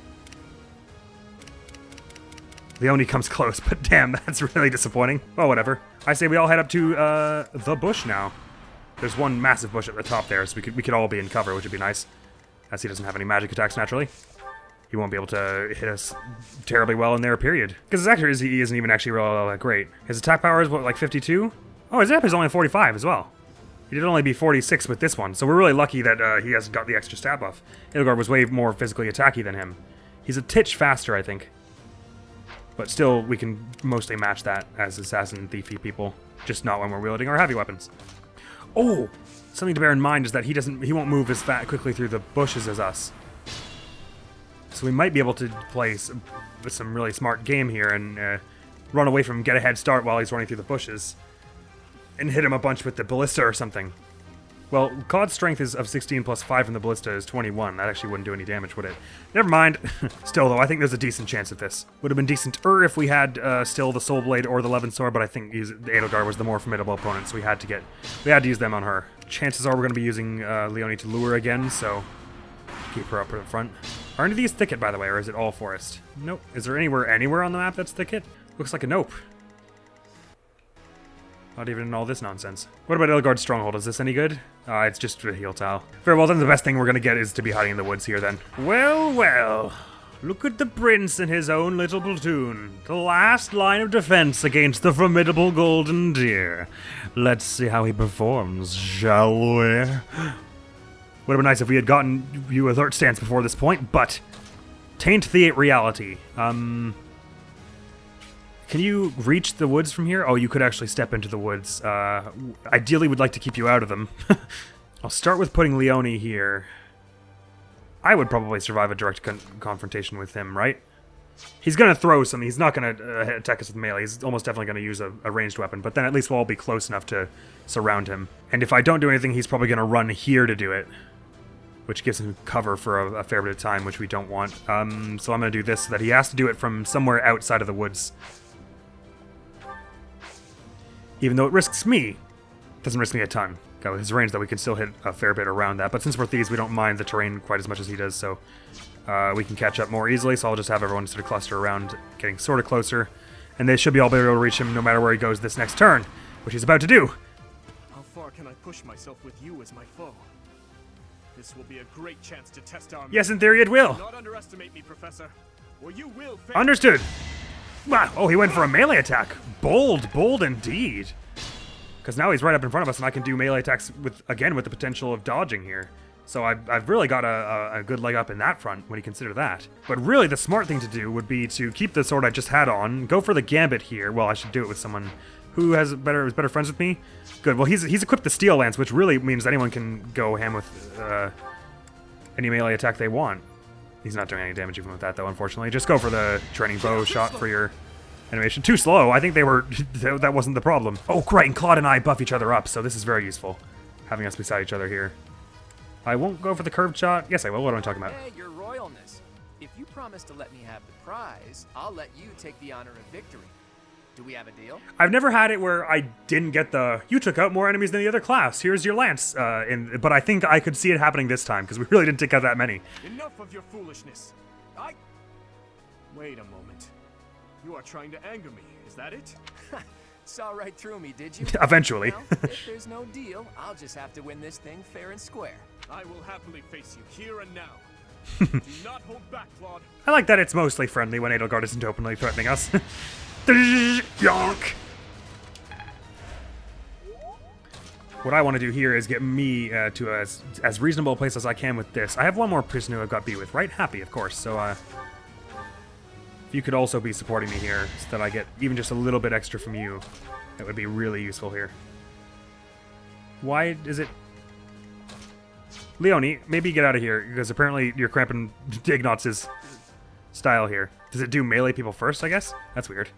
Leone comes close, but damn, that's really disappointing. Well, whatever. I say we all head up to the bush now. There's one massive bush at the top there, so we could all be in cover, which would be nice. As he doesn't have any magic attacks naturally. He won't be able to hit us terribly well in there, period. Because his accuracy isn't even actually all that great. His attack power is, what, like 52? Oh, his AP is only 45 as well. He did only be 46 with this one, so we're really lucky that he hasn't got the extra stat buff. Edelgard was way more physically attacky than him. He's a titch faster, I think. But still, we can mostly match that as assassin thiefy people. Just not when we're wielding our heavy weapons. Oh! Something to bear in mind is that he won't move as quickly through the bushes as us. So we might be able to play some really smart game here and run away from him, get a head start while he's running through the bushes. And hit him a bunch with the ballista or something. Well, Claude's strength is of 16 plus 5 from the ballista is 21. That actually wouldn't do any damage, would it? Never mind. Still, though, I think there's a decent chance at this. Would have been decent-er if we had still the Soul Blade or the Levin Sword, but I think Edelgard was the more formidable opponent, so we had to use them on her. Chances are we're going to be using Leone to lure again, so keep her up in front. Are any of these thicket, by the way, or is it all forest? Nope. Is there anywhere on the map that's thicket? Looks like a nope. Not even in all this nonsense. What about Edelgard's Stronghold? Is this any good? It's just a heal tile. Very well, then the best thing we're gonna get is to be hiding in the woods here, then. Well, well. Look at the prince and his own little platoon. The last line of defense against the formidable Golden Deer. Let's see how he performs, shall we? Would have been nice if we had gotten you alert stance before this point, but... Taint the reality. Can you reach the woods from here? Oh, you could actually step into the woods. Ideally, we'd like to keep you out of them. I'll start with putting Leone here. I would probably survive a direct confrontation with him, right? He's going to throw something. He's not going to attack us with melee. He's almost definitely going to use a ranged weapon. But then at least we'll all be close enough to surround him. And if I don't do anything, he's probably going to run here to do it. Which gives him cover for a fair bit of time, which we don't want. So I'm going to do this so that he has to do it from somewhere outside of the woods. Even though it risks me, it doesn't risk me a ton. Got his range that we can still hit a fair bit around that. But since we're thieves, we don't mind the terrain quite as much as he does, so we can catch up more easily. So I'll just have everyone sort of cluster around, getting sort of closer. And they should be all be able to reach him no matter where he goes this next turn, which he's about to do. How far can I push myself with you as my foe? This will be a great chance to test our... Yes, in theory it will. Do not underestimate me, Professor, or you will fail. Understood. Wow. Oh, he went for a melee attack. Bold, bold indeed. Because now he's right up in front of us, and I can do melee attacks with the potential of dodging here. So I've really got a good leg up in that front when you consider that. But really, the smart thing to do would be to keep the sword I just had on, go for the gambit here. Well, I should do it with someone who is better friends with me. Good. Well, he's equipped the steel lance, which really means anyone can go ham with any melee attack they want. He's not doing any damage even with that, though, unfortunately. Just go for the training bow shot for your animation. Too slow. I think they were... that wasn't the problem. Oh, great. And Claude and I buff each other up, so this is very useful. Having us beside each other here. I won't go for the curved shot. Yes, I will. What am I talking about? Hey, your royalness. If you promise to let me have the prize, I'll let you take the honor of victory. Do we have a deal? I've never had it where I didn't get the, you took out more enemies than the other class, here's your lance. But I think I could see it happening this time, because we really didn't take out that many. Enough of your foolishness. Wait a moment. You are trying to anger me, is that it? Saw right through me, did you? Eventually. Well, if there's no deal, I'll just have to win this thing fair and square. I will happily face you here and now. Do not hold back, Claude. I like that it's mostly friendly when Edelgard isn't openly threatening us. Yonk! What I want to do here is get me to as reasonable a place as I can with this. I have one more prisoner I've got B with, right? Happy, of course. So, if you could also be supporting me here so that I get even just a little bit extra from you, that would be really useful here. Why is it... Leone, maybe get out of here, because apparently you're cramping Ignatz' style here. Does it do melee people first, I guess? That's weird.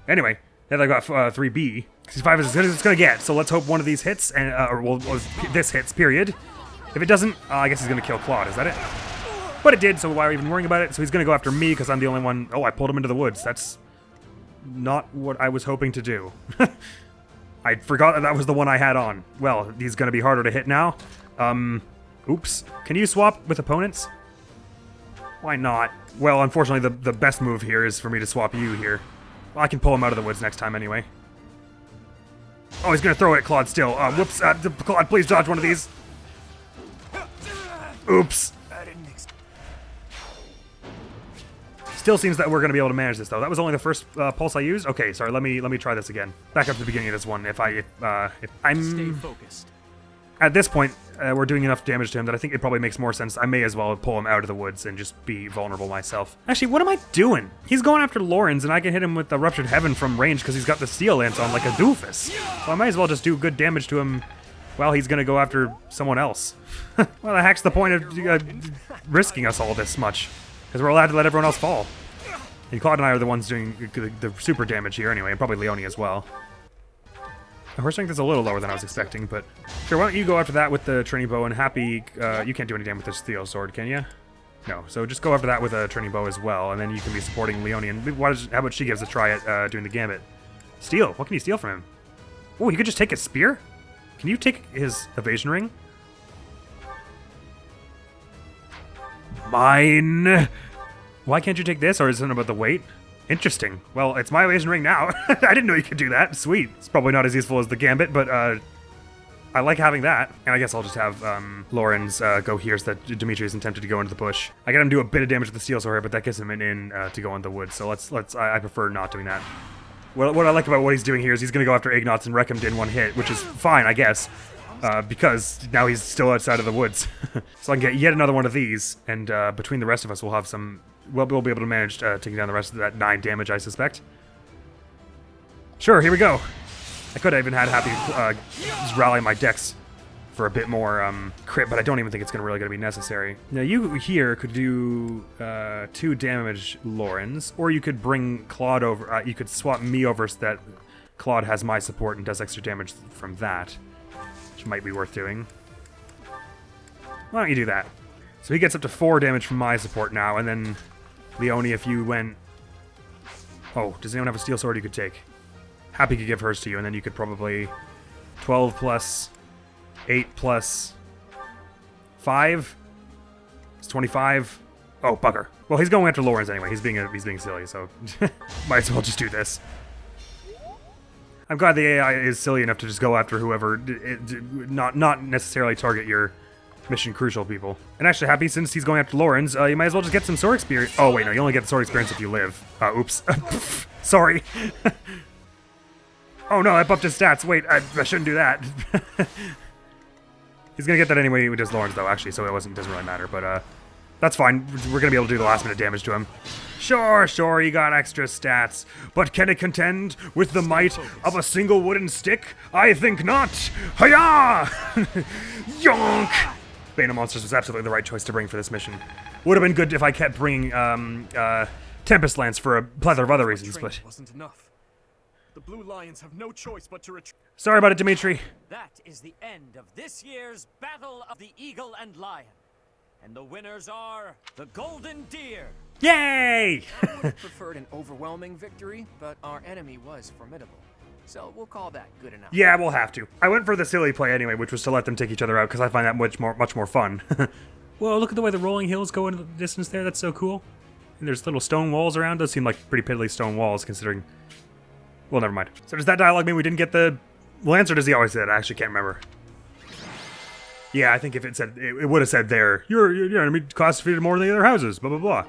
Anyway, now I got 3B. 65 is as good as it's gonna get, so let's hope one of these hits, and this hits, period. If it doesn't, I guess he's going to kill Claude. Is that it? But it did, so why are we even worrying about it? So he's going to go after me because I'm the only one. Oh, I pulled him into the woods. That's not what I was hoping to do. I forgot that was the one I had on. Well, he's going to be harder to hit now. Oops. Can you swap with opponents? Why not? Well, unfortunately, the best move here is for me to swap you here. Well, I can pull him out of the woods next time anyway. Oh, he's going to throw it at Claude still. Whoops. Claude, please dodge one of these. Oops. Still seems that we're going to be able to manage this, though. That was only the first pulse I used. Okay, sorry. Let me try this again. Back up to the beginning of this one. If I'm Stay focused. At this point, we're doing enough damage to him that I think it probably makes more sense. I may as well pull him out of the woods and just be vulnerable myself. Actually, what am I doing? He's going after Lorenz, and I can hit him with the Ruptured Heaven from range because he's got the Steel Lance on like a doofus. So I might as well just do good damage to him while he's going to go after someone else. Well, the heck's the point of risking us all this much? Because we're allowed to let everyone else fall. And Claude and I are the ones doing the super damage here anyway, and probably Leone as well. Her strength is a little lower than I was expecting, but sure, why don't you go after that with the Trini Bow, and Happy, you can't do any damage with the Steel Sword, can you? No, so just go after that with a Trini Bow as well, and then you can be supporting Leone, and how about she gives a try at doing the Gambit? Steal, what can you steal from him? Oh, you could just take his spear? Can you take his evasion ring? Mine! Why can't you take this, or is it about the weight? Interesting. Well, it's my evasion ring now. I didn't know you could do that. Sweet. It's probably not as useful as the Gambit, but I like having that. And I guess I'll just have Lorenz go here so that Dimitri isn't tempted to go into the bush. I got him to do a bit of damage with the Steel Sword, but that gives him an in to go into the woods. So I prefer not doing that. Well, what I like about what he's doing here is he's going to go after Ignatz and wreck him in one hit, which is fine, I guess. Because now he's still outside of the woods. So I can get yet another one of these, and between the rest of us, we'll have some... We'll be able to manage taking down the rest of that 9 damage, I suspect. Sure, here we go. I could have even had Happy just rally my dex for a bit more crit, but I don't even think it's really going to be necessary. Now, you here could do 2 damage, Lorenz, or you could bring Claude over. You could swap me over so that Claude has my support and does extra damage from that, which might be worth doing. Why don't you do that? So he gets up to 4 damage from my support now, and then Leone, if you went... Oh, does anyone have a Steel Sword you could take? Happy could give hers to you, and then you could probably 12 plus 8 plus 5. It's 25. Oh, bugger. Well, he's going after Lorenz anyway. He's being silly, so might as well just do this. I'm glad the AI is silly enough to just go after whoever, not necessarily target your mission crucial people. And actually, Happy, since he's going after Lorenz, you might as well just get some sword experience. Oh wait, no, you only get the sword experience if you live. Oops. Sorry. Oh no, I buffed his stats. Wait, I shouldn't do that. He's gonna get that anyway with his Lorenz though, actually, so it doesn't really matter, but that's fine. We're gonna be able to do the last minute damage to him. Sure, he got extra stats, but can it contend with the might of a single wooden stick? I think not. Hiya! Yonk! Bane of Monsters was absolutely the right choice to bring for this mission. Would have been good if I kept bringing Tempest Lance for a plethora of other reasons, but wasn't enough. The Blue Lions have no choice but to retreat. Sorry about it, Dimitri. That is the end of this year's Battle of the Eagle and Lion. And the winners are the Golden Deer. Yay! I would have preferred an overwhelming victory, but our enemy was formidable. So we'll call that good enough. Yeah, we'll have to. I went for the silly play anyway, which was to let them take each other out, because I find that much more fun. Whoa, look at the way the rolling hills go into the distance there. That's so cool. And there's little stone walls around. Those seem like pretty piddly stone walls, considering... Well, never mind. So does that dialogue mean we didn't get the Lance, or does he always say that? I actually can't remember. Yeah, I think if it said... It would have said there, your enemy cost defeated more than the other houses, blah, blah, blah.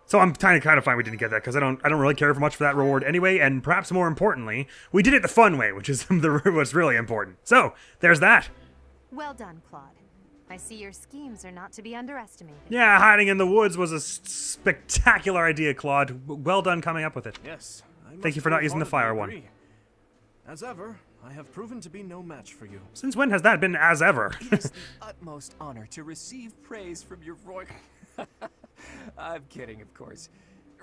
So I'm kind of fine we didn't get that, because I don't really care for much for that reward anyway, and perhaps more importantly, we did it the fun way, which is what's really important. So, there's that. Well done, Claude. I see your schemes are not to be underestimated. Yeah, hiding in the woods was a spectacular idea, Claude. Well done coming up with it. Yes. Thank you for not using the fire one. Agree. As ever, I have proven to be no match for you. Since when has that been as ever? It is the utmost honor to receive praise from your royal... I'm kidding, of course.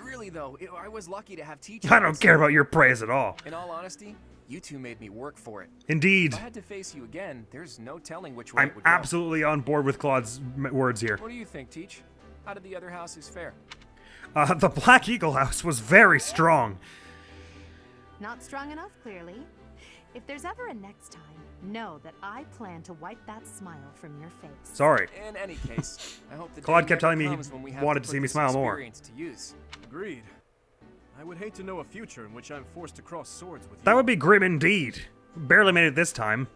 Really, though, I was lucky to have teachers... I don't care about your praise at all. In all honesty, You two made me work for it. Indeed. If I had to face you again, there's no telling which way I'm it would go. absolutely on board with Claude's words here. What do you think, Teach? How did the other houses fare? The Black Eagle house was very strong. Not strong enough, clearly. If there's ever a next time, know that I plan to wipe that smile from your face. Sorry. In any case, I hope the Claude day kept never telling me he comes when we have wanted to put see me this smile more. experience to use. Agreed. I would hate to know a future in which I'm forced to cross swords with you. That would be grim indeed. Barely made it this time.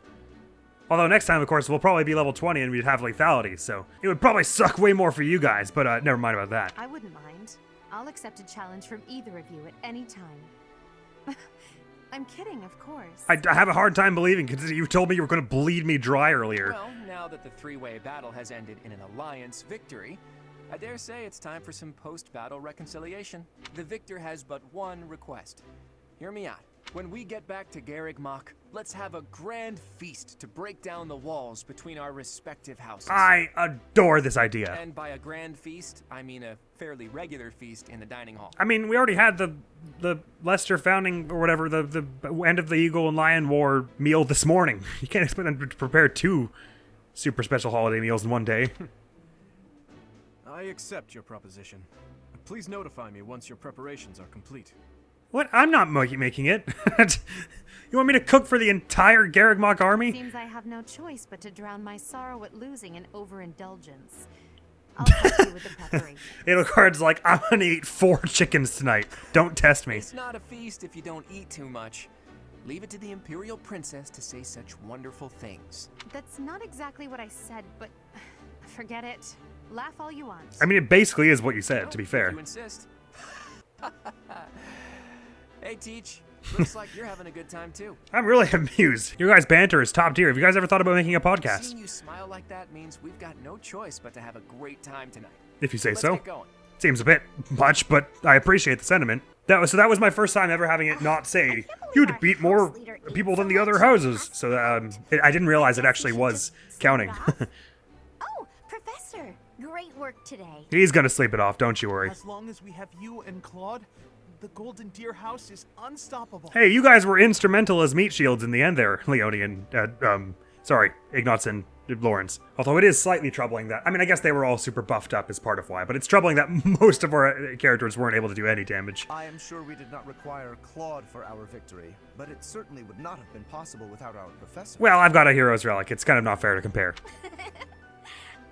Although next time, of course, we'll probably be level 20 and we'd have lethality, so it would probably suck way more for you guys, but never mind about that. I wouldn't mind. I'll accept a challenge from either of you at any time. I'm kidding, of course. I have a hard time believing, because you told me you were going to bleed me dry earlier. Well, now that the three-way battle has ended in an alliance victory, I dare say it's time for some post-battle reconciliation. The victor has but one request. Hear me out. When we get back to Garrigmach, let's have a grand feast to break down the walls between our respective houses. I adore this idea. And by a grand feast, I mean a fairly regular feast in the dining hall. I mean, we already had the Leicester founding, or whatever, the end of the Eagle and Lion War meal this morning. You can't expect them to prepare 2 super special holiday meals in one day. I accept your proposition. Please notify me once your preparations are complete. What? I'm not making it. You want me to cook for the entire Garrigmach army? Seems I have no choice but to drown my sorrow at losing in overindulgence. I'll help you with the preparation. EDEL-HARD's like, I'm gonna eat 4 chickens tonight. Don't test me. It's not a feast if you don't eat too much. Leave it to the Imperial Princess to say such wonderful things. That's not exactly what I said, but forget it. Laugh all you want. I mean, it basically is what you said, to be If fair. you insist. Hey, Teach. Looks like you're having a good time, too. I'm really amused. Your guys' banter is top tier. Have you guys ever thought about making a podcast? Seeing you smile like that means we've got no choice but to have a great time tonight. If you say Let's so. get going. Seems a bit much, but I appreciate the sentiment. That was my first time ever having it not say you'd beat more people than the other houses. So I didn't realize it actually was counting. Oh, Professor, great work today. He's gonna sleep it off, don't you worry. As long as we have you and Claude, the Golden Deer House is unstoppable. Hey, you guys were instrumental as meat shields in the end there, Leone and Ignatz and Lawrence. Although it is slightly troubling that, I mean, I guess they were all super buffed up as part of why, but it's troubling that most of our characters weren't able to do any damage. I am sure we did not require Claude for our victory, but it certainly would not have been possible without our professor. Well, I've got a hero's relic. It's kind of not fair to compare.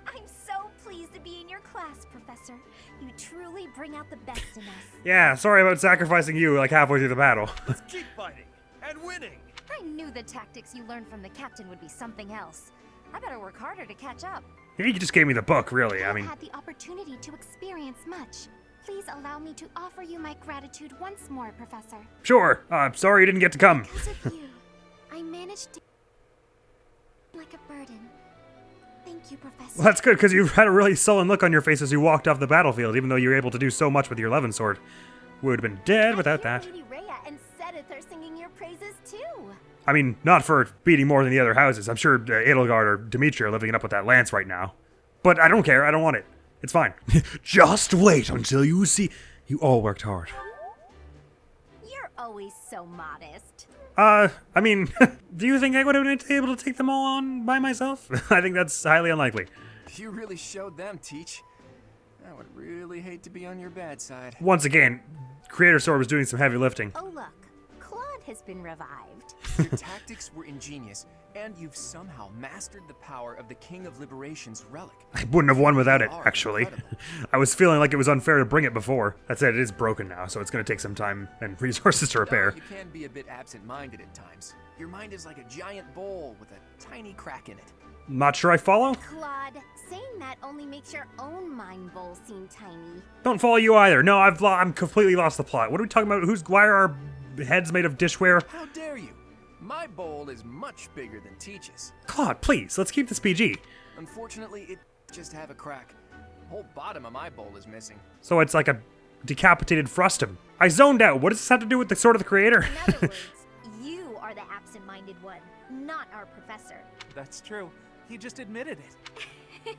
I'm so pleased to be in your class, Professor. You truly bring out the best in us. Yeah, sorry about sacrificing you like halfway through the battle. Let's keep fighting and winning. I knew the tactics you learned from the captain would be something else. I better work harder to catch up. You just gave me the book, really. I I've mean, had the opportunity to experience much. Please allow me to offer you my gratitude once more, Professor. sure. Sorry you didn't get to come. Because of you, I managed to like a burden. Thank you, Professor. Well, that's good, because you had a really sullen look on your face as you walked off the battlefield, even though you were able to do so much with your Levin sword. We would have been dead without that. Lady Rhea and Sedith are singing your praises too. I mean, not for beating more than the other houses. I'm sure Edelgard or Dimitri are living it up with that lance right now. But I don't care. I don't want it. It's fine. Just wait until you see. You all worked hard. You're always so modest. I mean, do you think I would have been able to take them all on by myself? I think that's highly unlikely. You really showed them, Teach. I would really hate to be on your bad side. Once again, Creator Sword was doing some heavy lifting. Oh look, Claude has been revived. Your tactics were ingenious, and you've somehow mastered the power of the King of Liberation's relic. I wouldn't have won without it, You are actually. incredible. I was feeling like it was unfair to bring it before. That said, it is broken now, so it's going to take some time and resources to repair. You can be a bit absent-minded at times. Your mind is like a giant bowl with a tiny crack in it. Not sure I follow? Claude, saying that only makes your own mind bowl seem tiny. Don't follow you either. No, I'm completely lost the plot. What are we talking about? Why are our heads made of dishware? How dare you? My bowl is much bigger than Teach's. Claude, please, let's keep this PG. Unfortunately, it just have a crack. The whole bottom of my bowl is missing. So it's like a decapitated frustum. I zoned out. What does this have to do with the Sword of the Creator? In other words, you are the absent-minded one, not our professor. That's true. He just admitted it.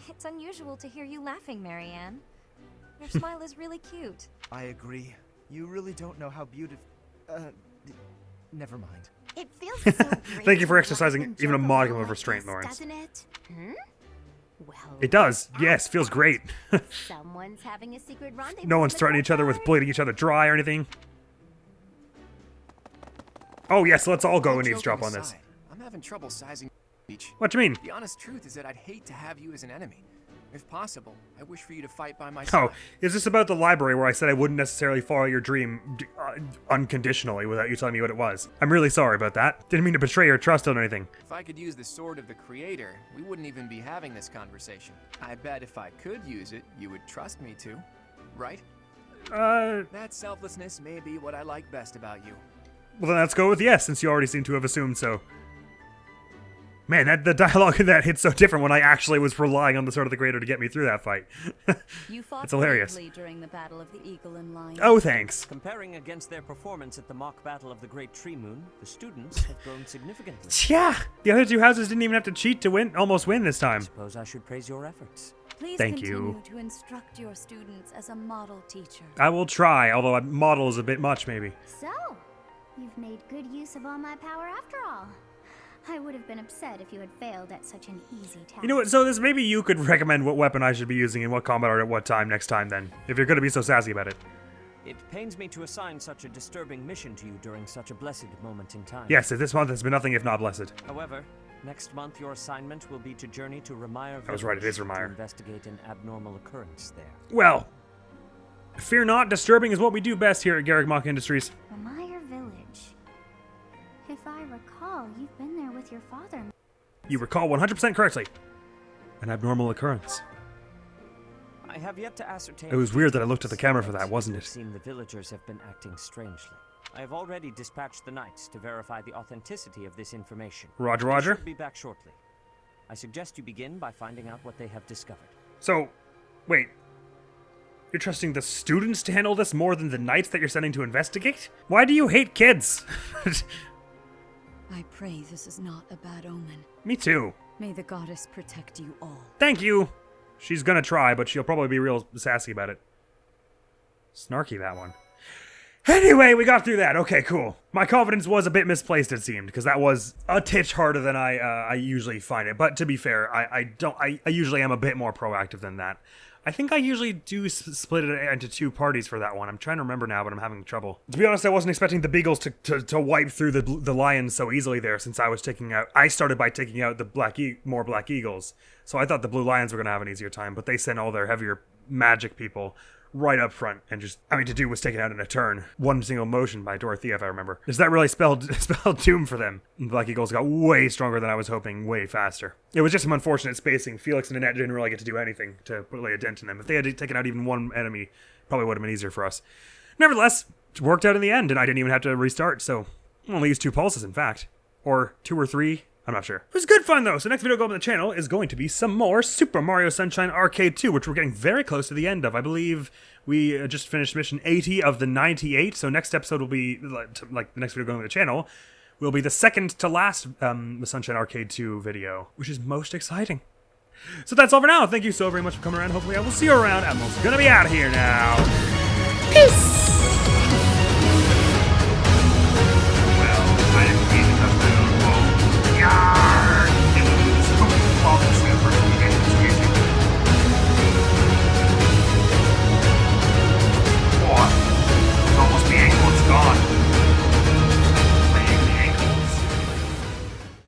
It's unusual to hear you laughing, Marianne. Your smile is really cute. I agree. You really don't know how beautiful... Never mind. It feels so great. Thank you for to exercising laugh and even a joke modicum along of like restraint, this, Lawrence. Doesn't it? Well, It does. let's Yes, ask feels that. great. Someone's having a secret rendezvous. No in one's the threatening each other with courtyard. bleeding each other dry or anything. Oh yes, let's all go All and eavesdrop joking on this. aside, I'm having trouble sizing each. What do you mean? The honest truth is that I'd hate to have you as an enemy. If possible, I wish for you to fight by my Oh, side. is this about the library where I said I wouldn't necessarily follow your dream unconditionally without you telling me what it was? I'm really sorry about that. Didn't mean to betray your trust on anything. If I could use the sword of the Creator, we wouldn't even be having this conversation. I bet if I could use it, you would trust me to. Right? That selflessness may be what I like best about you. Well then let's go with yes, since you already seem to have assumed so. Man, the dialogue in that hit so different when I actually was relying on the sword of the Creator to get me through that fight. You fought It's hilarious. bravely during the Battle of the Eagle and Lion. Oh, thanks. Comparing against their performance at the mock battle of the Great Tree Moon, the students have grown significantly. Yeah, the other two houses didn't even have to cheat to almost win this time. Suppose I should praise your efforts. Please Thank continue you. to instruct your students as a model teacher. I will try, although a model is a bit much, maybe. So, you've made good use of all my power after all. I would have been upset if you had failed at such an easy task. You know what, so this maybe you could recommend what weapon I should be using in what combat art at what time next time then, if you're gonna be so sassy about it. It pains me to assign such a disturbing mission to you during such a blessed moment in time. Yes, this month has been nothing if not blessed. However, next month your assignment will be to journey to Remire I was right, it is Village Remire. to investigate an abnormal occurrence there. Well, fear not, disturbing is what we do best here at Garrick Mock Industries. Remire Village. If I recall, you've been there with your father. You recall 100% correctly. An abnormal occurrence. I have yet to ascertain. It was weird that I looked at the camera for that, wasn't It it? seems the villagers have been acting strangely. I have already dispatched the knights to verify the authenticity of this information. Roger, They roger. should be back shortly. I suggest you begin by finding out what they have discovered. So, wait. You're trusting the students to handle this more than the knights that you're sending to investigate? Why do you hate kids? I pray this is not a bad omen. Me too. May the goddess protect you all. Thank you. She's gonna try, but she'll probably be real sassy about it. Snarky, that one. Anyway, we got through that. Okay, cool. My confidence was a bit misplaced, it seemed, because that was a titch harder than I usually find it. But to be fair, I usually am a bit more proactive than that. I think I usually do split it into two parties for that one. I'm trying to remember now, but I'm having trouble. To be honest, I wasn't expecting the Beagles to wipe through the Lions so easily there, since I started by taking out the more Black Eagles. So I thought the Blue Lions were going to have an easier time, but they sent all their heavier magic people right up front and to do was taken out in a turn. One single motion by Dorothea, if I remember. Does that really spelled doom for them? The Black Eagles got way stronger than I was hoping, way faster. It was just some unfortunate spacing. Felix and Annette didn't really get to do anything to put a dent in them. If they had taken out even one enemy, probably would have been easier for us. Nevertheless, it worked out in the end, and I didn't even have to restart, so I only used 2 pulses, in fact. Or 2 or 3. I'm not sure. It was good fun, though. So next video going on the channel is going to be some more Super Mario Sunshine Arcade 2, which we're getting very close to the end of. I believe we just finished mission 80 of the 98, so next episode will be, like the next video going on the channel, will be the second to last the Sunshine Arcade 2 video, which is most exciting. So that's all for now. Thank you so very much for coming around. Hopefully I will see you around. I'm also gonna be out of here now. Peace!